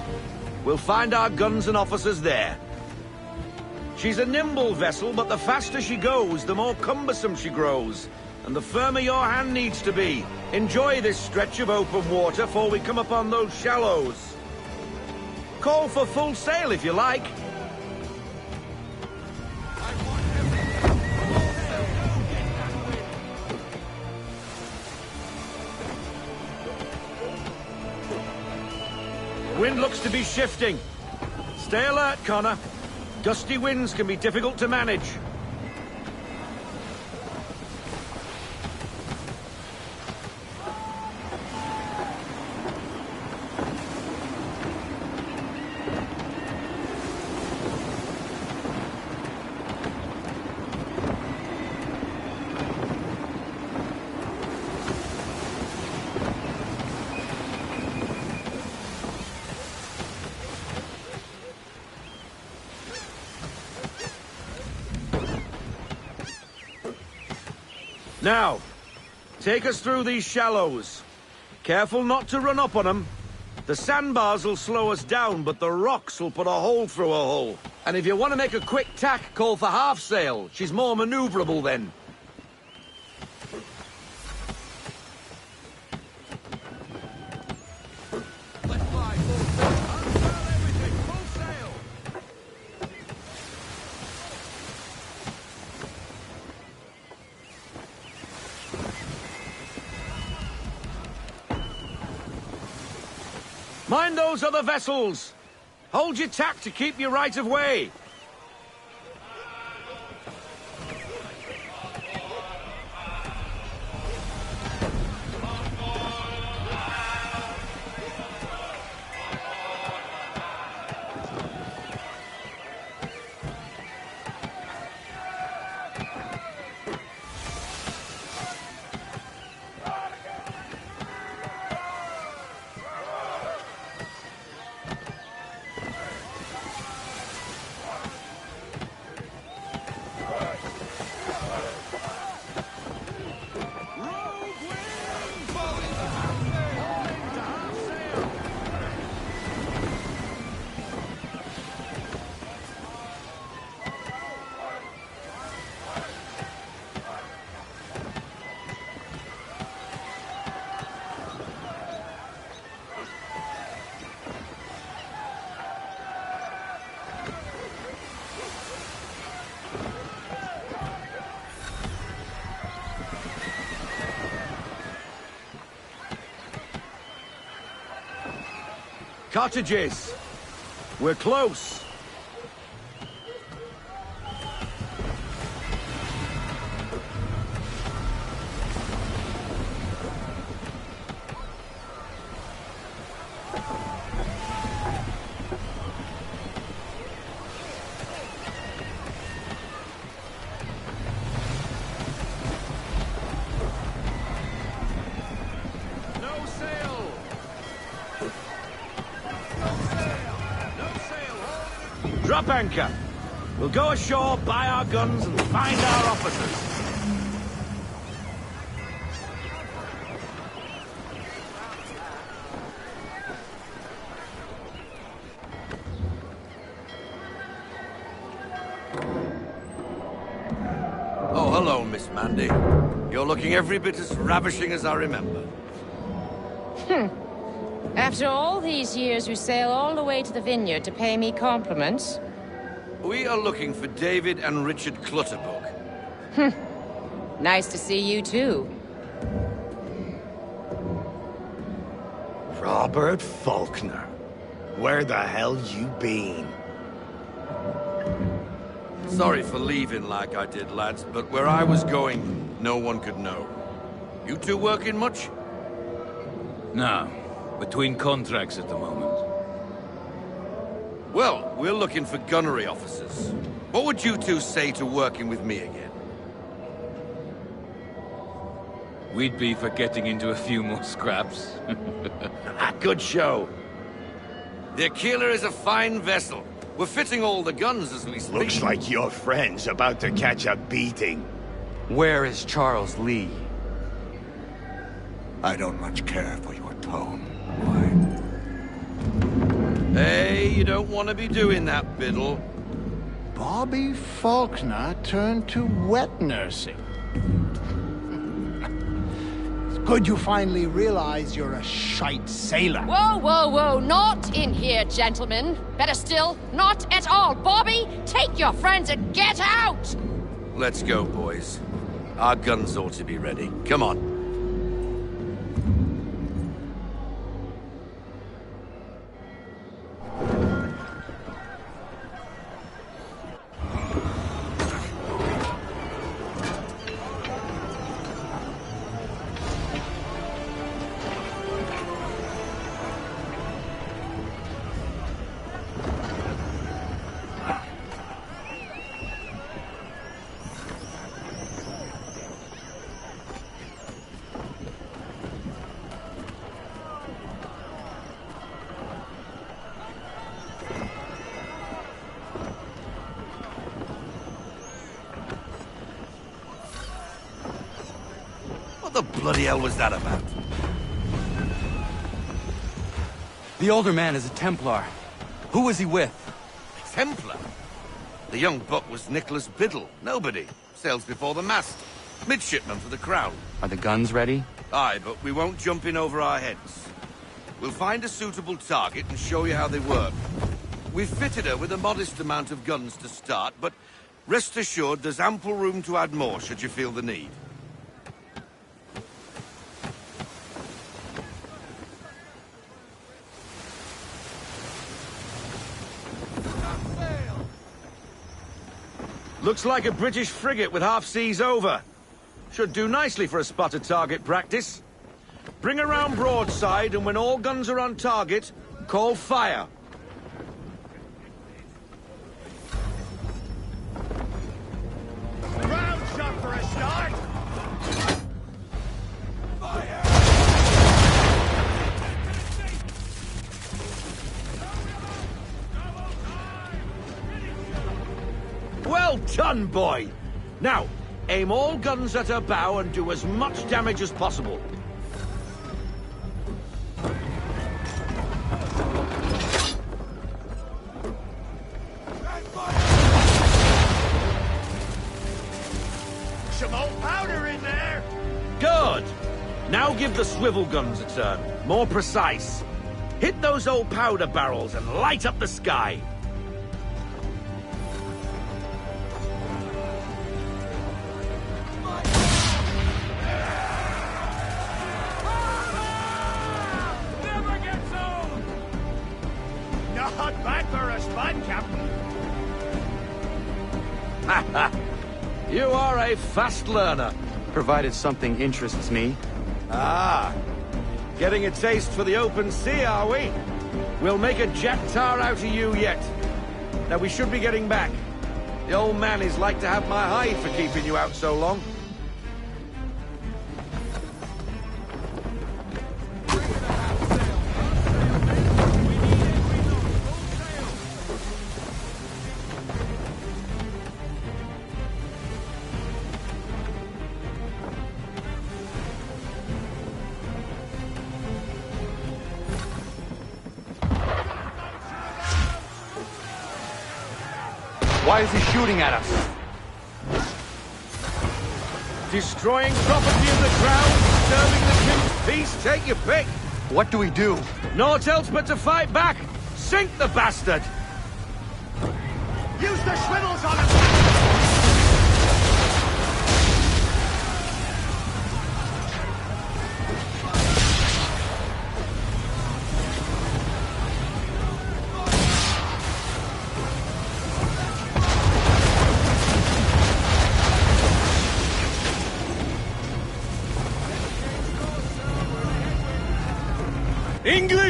We'll find our guns and officers there. She's a nimble vessel, but the faster she goes, the more cumbersome she grows. And the firmer your hand needs to be. Enjoy this stretch of open water before we come upon those shallows. Call for full sail if you like. Wind looks to be shifting. Stay alert, Connor. Gusty winds can be difficult to manage. Now, take us through these shallows. Careful not to run up on them. The sandbars will slow us down, but the rocks will put a hole through a hole. And if you want to make a quick tack, call for half sail. She's more maneuverable then. Mind those other vessels! Hold your tack to keep your right of way! Cottages! We're close! Drop anchor. We'll go ashore, buy our guns, and find our officers. Oh, hello, Miss Mandy. You're looking every bit as ravishing as I remember. After all these years, you sail all the way to the vineyard to pay me compliments? We are looking for David and Richard Clutterbuck. Nice to see you, too. Robert Faulkner. Where the hell you been? Sorry for leaving like I did, lads, but where I was going, no one could know. You two working much? No. Between contracts at the moment. Well, we're looking for gunnery officers. What would you two say to working with me again? We'd be for getting into a few more scraps. Good show. The Aquila is a fine vessel. We're fitting all the guns as we speak. Looks like your friend's about to catch a beating. Where is Charles Lee? I don't much care for your tone. Hey, you don't want to be doing that, Biddle. Bobby Faulkner turned to wet nursing. It's good you finally realize you're a shite sailor. Whoa, whoa, whoa, not in here, gentlemen. Better still, not at all. Bobby, take your friends and get out! Let's go, boys. Our guns ought to be ready. Come on. What the bloody hell was that about? The older man is a Templar. Who was he with? Templar? The young buck was Nicholas Biddle. Nobody. Sails before the mast. Midshipman for the Crown. Are the guns ready? Aye, but we won't jump in over our heads. We'll find a suitable target and show you how they work. We've fitted her with a modest amount of guns to start, but rest assured there's ample room to add more should you feel the need. Looks like a British frigate with half seas over. Should do nicely for a spotted target practice. Bring around broadside, and when all guns are on target, call fire. Round shot for a start! Well done, boy! Now, aim all guns at her bow and do as much damage as possible. Some old powder in there! Good! Now give the swivel guns a turn. More precise. Hit those old powder barrels and light up the sky. Not bad for a spud, Captain. You are a fast learner. Provided something interests me. Ah, getting a taste for the open sea, are we? We'll make a jack tar out of you yet. Now we should be getting back. The old man is like to have my hide for keeping you out so long. Why is he shooting at us? Destroying property of the crown, disturbing the king's peace, take your pick. What do we do? Naught else but to fight back. Sink the bastard. Use the swivels on him!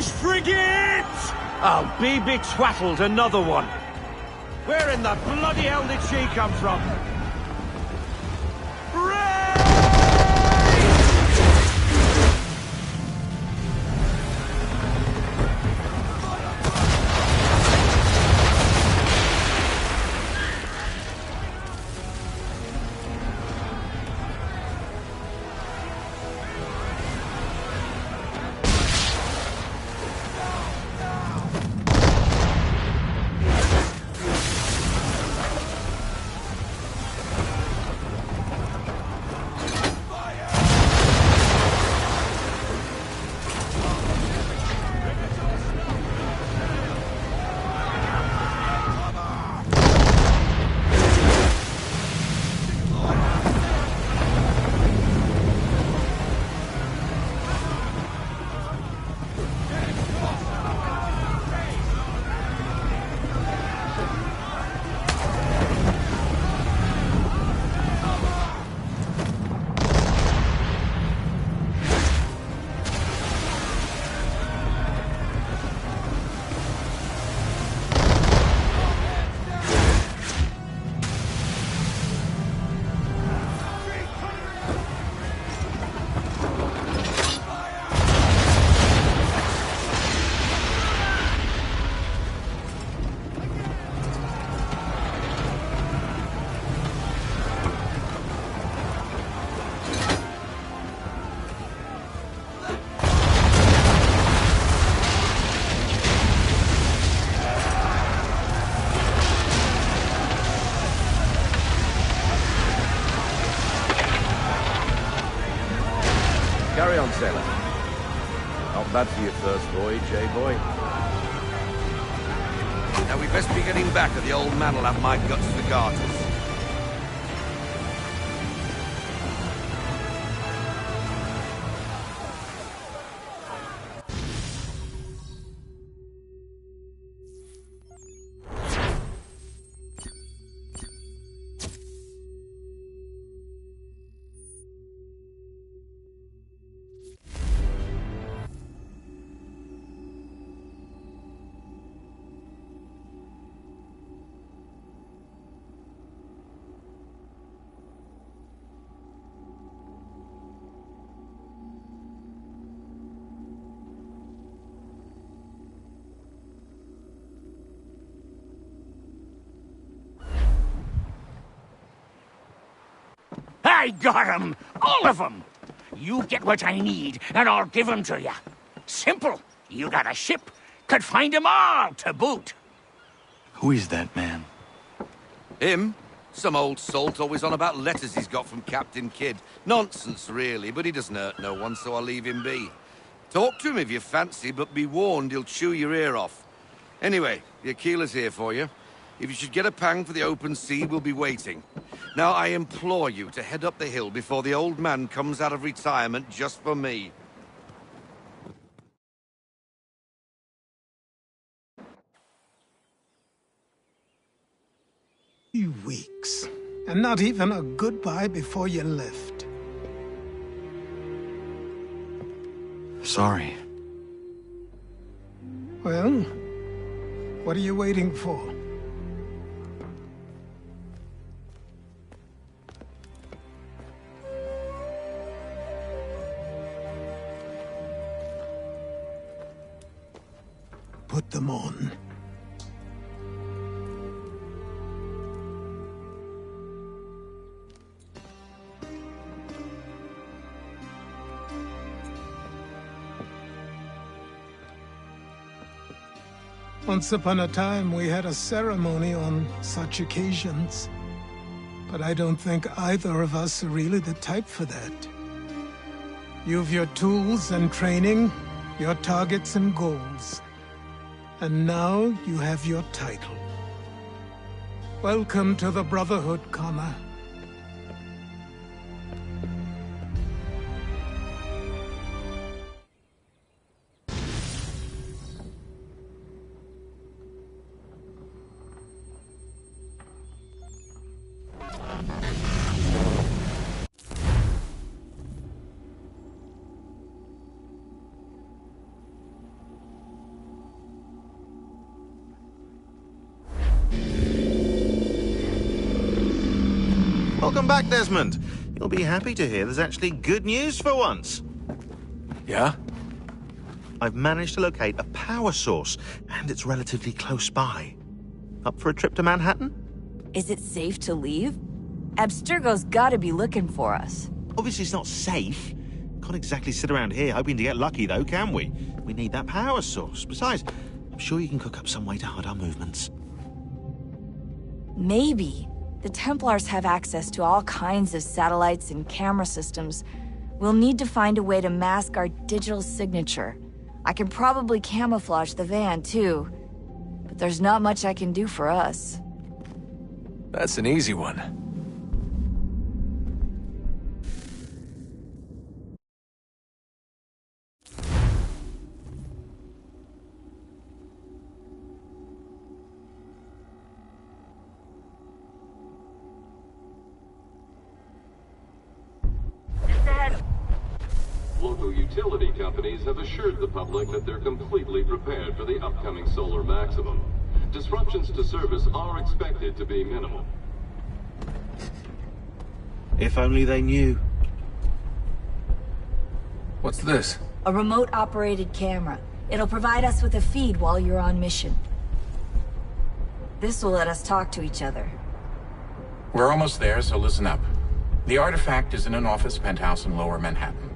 English frigate! I'll be betwattled, another one. Where in the bloody hell did she come from? Carry on, sailor. Not bad for your first voyage, eh, boy? Now we best be getting back, or the old man will have my guts for garters. I got 'em! All of 'em! You get what I need, and I'll give 'em to you. Simple. You got a ship, could find 'em all to boot. Who is that man? Him? Some old salt always on about letters he's got from Captain Kidd. Nonsense, really, but he doesn't hurt no one, so I'll leave him be. Talk to him if you fancy, but be warned he'll chew your ear off. Anyway, the Aquila's here for you. If you should get a pang for the open sea, we'll be waiting. Now, I implore you to head up the hill before the old man comes out of retirement just for me. Weeks, and not even a goodbye before you left. Sorry. Well, what are you waiting for? Put them on. Once upon a time, we had a ceremony on such occasions. But I don't think either of us are really the type for that. You've your tools and training, your targets and goals. And now you have your title. Welcome to the Brotherhood, Connor. Welcome back, Desmond. You'll be happy to hear there's actually good news for once. Yeah? I've managed to locate a power source, and it's relatively close by. Up for a trip to Manhattan? Is it safe to leave? Abstergo's gotta be looking for us. Obviously it's not safe. Can't exactly sit around here hoping to get lucky, though, can we? We need that power source. Besides, I'm sure you can cook up some way to hide our movements. Maybe. The Templars have access to all kinds of satellites and camera systems. We'll need to find a way to mask our digital signature. I can probably camouflage the van, too. But there's not much I can do for us. That's an easy one. Local utility companies have assured the public that they're completely prepared for the upcoming solar maximum. Disruptions to service are expected to be minimal. If only they knew. What's this? A remote-operated camera. It'll provide us with a feed while you're on mission. This will let us talk to each other. We're almost there, so listen up. The artifact is in an office penthouse in Lower Manhattan.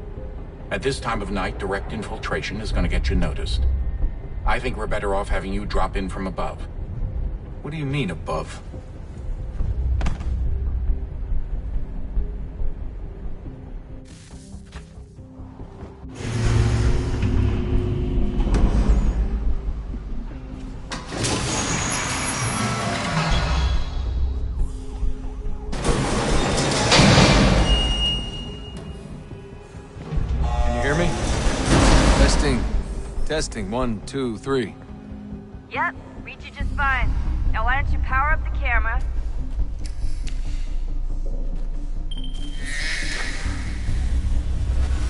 At this time of night, direct infiltration is going to get you noticed. I think we're better off having you drop in from above. What do you mean, above? Testing, 1, 2, 3. Yep, read you just fine. Now why don't you power up the camera?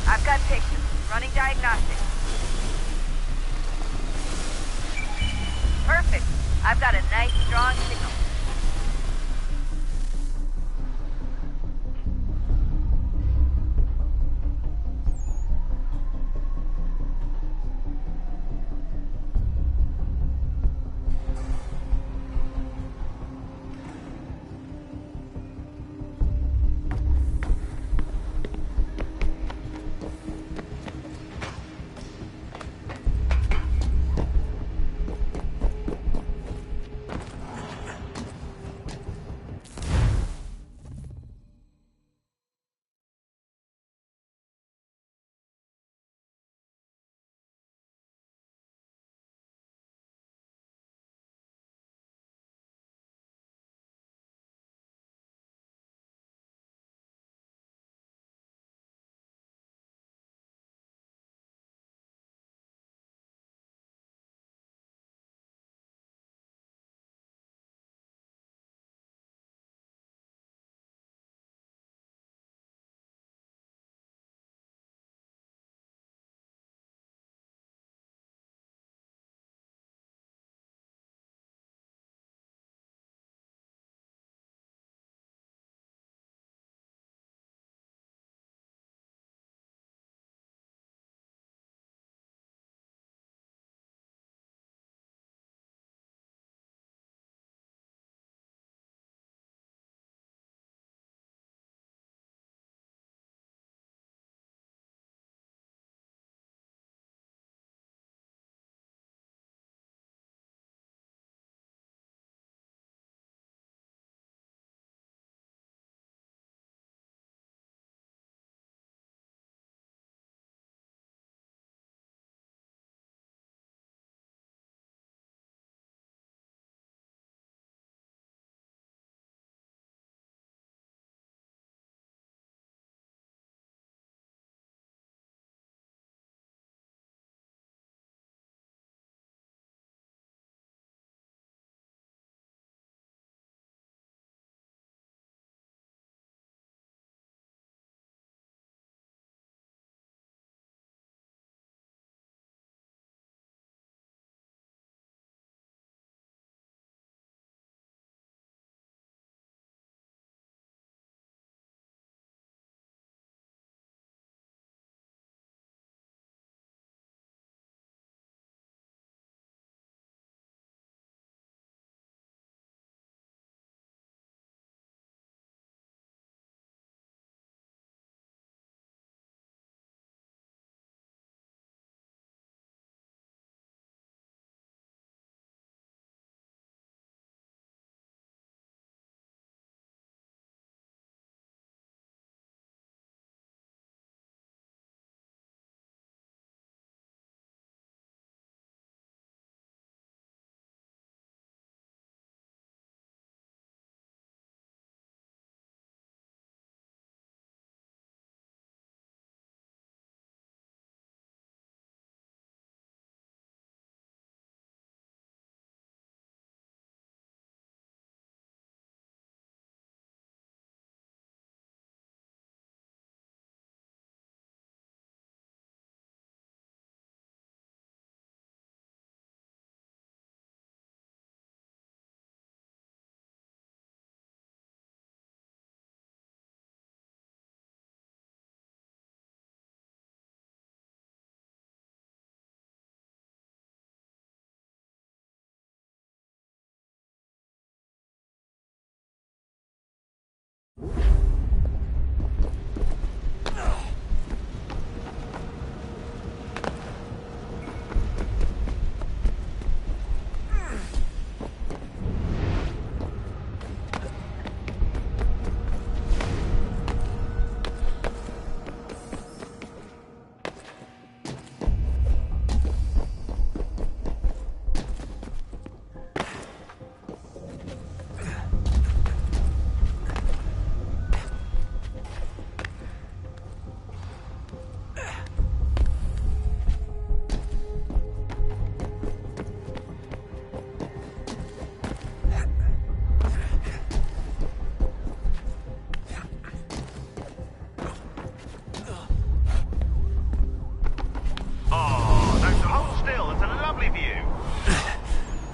I've got pictures. Running diagnostics. Perfect. I've got a nice, strong signal.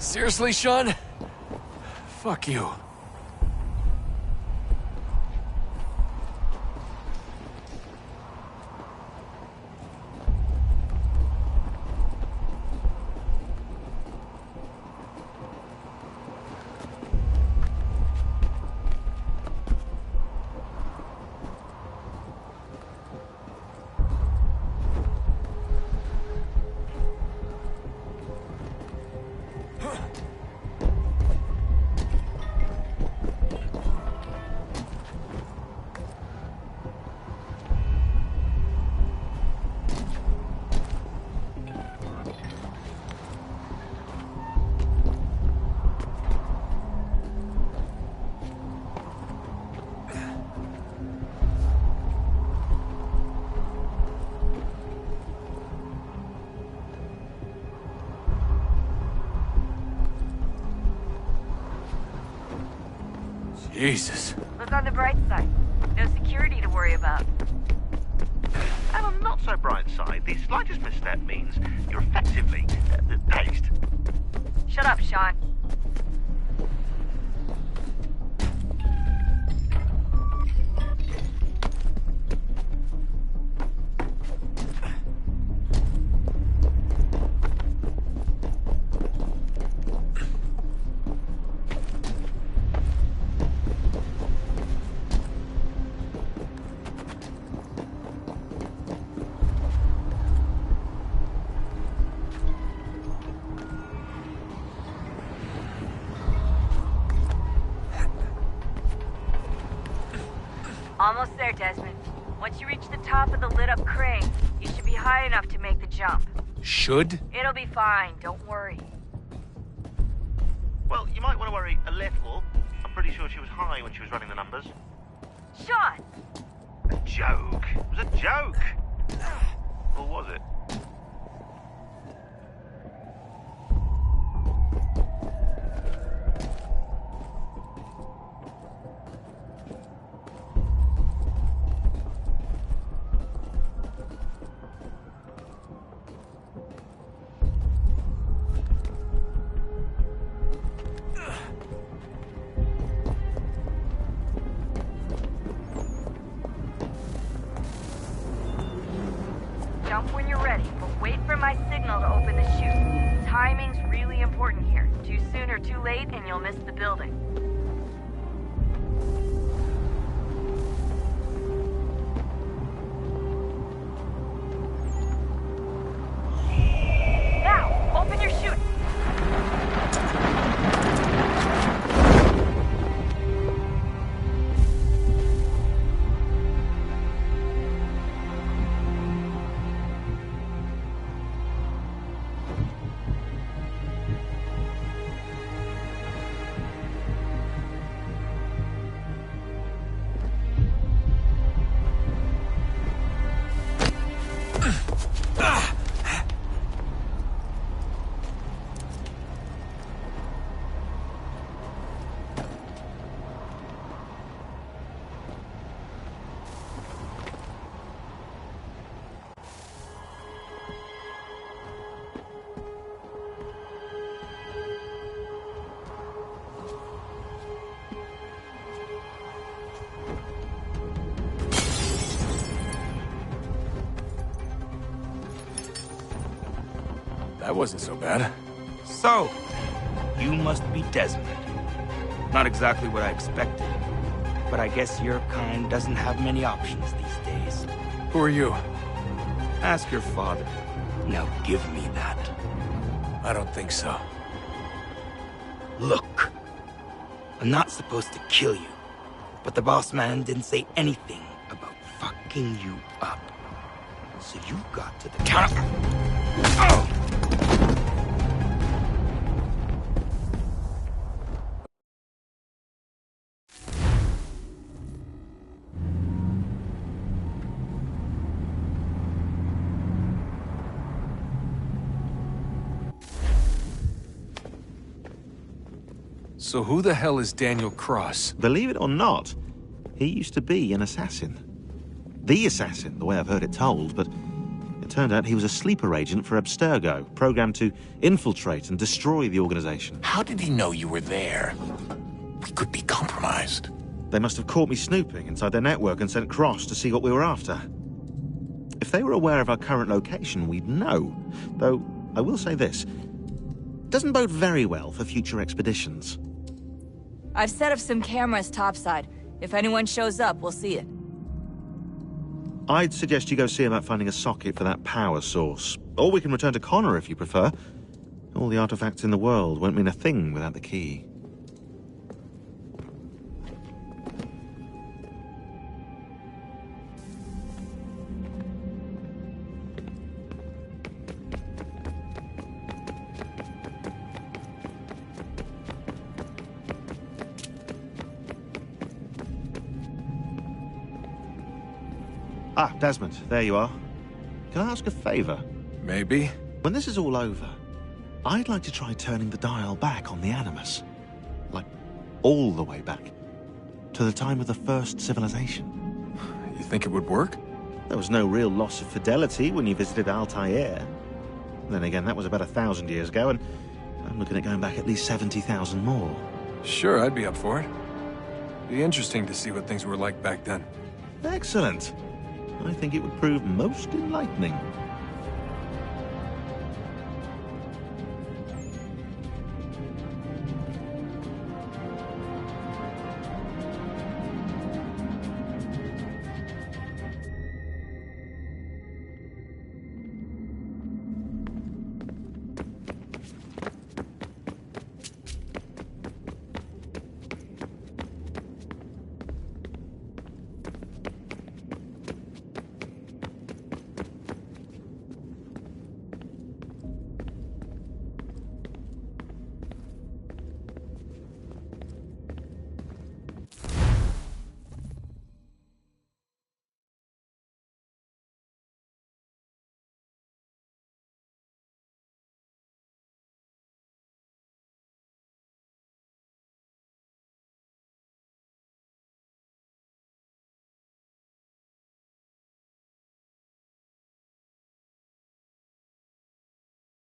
Seriously, Sean? Fuck you. Jesus. Look on the bright side. No security to worry about. And on the not so bright side, the slightest misstep means you're effectively paced. Shut up, Sean. Almost there, Desmond. Once you reach the top of the lit-up crane, you should be high enough to make the jump. Should? It'll be fine, don't worry. Well, you might want to worry a little. I'm pretty sure she was high when she was running the numbers. Sean! A joke. It was a joke. Or was it? Jump when you're ready, but wait for my signal to open the chute. Timing's really important here. Too soon or too late, and you'll miss the building. Now, open your chute. That wasn't so bad. So, you must be Desmond. Not exactly what I expected, but I guess your kind doesn't have many options these days. Who are you? Ask your father. Now give me that. I don't think so. Look, I'm not supposed to kill you, but the boss man didn't say anything about fucking you up. So you got to the counter. Oh! So who the hell is Daniel Cross? Believe it or not, he used to be an assassin. The assassin, the way I've heard it told, but Turned out he was a sleeper agent for Abstergo, programmed to infiltrate and destroy the organization. How did he know you were there? We could be compromised. They must have caught me snooping inside their network and sent Cross to see what we were after. If they were aware of our current location, we'd know. Though, I will say this. It doesn't bode very well for future expeditions. I've set up some cameras topside. If anyone shows up, we'll see it. I'd suggest you go see about finding a socket for that power source. Or we can return to Connor if you prefer. All the artifacts in the world won't mean a thing without the key. Ah, Desmond, there you are. Can I ask a favor? Maybe. When this is all over, I'd like to try turning the dial back on the Animus. Like, all the way back. To the time of the first civilization. You think it would work? There was no real loss of fidelity when you visited Altair. Then again, that was about 1,000 years ago, and I'm looking at going back at least 70,000 more. Sure, I'd be up for it. Be interesting to see what things were like back then. Excellent. I think it would prove most enlightening.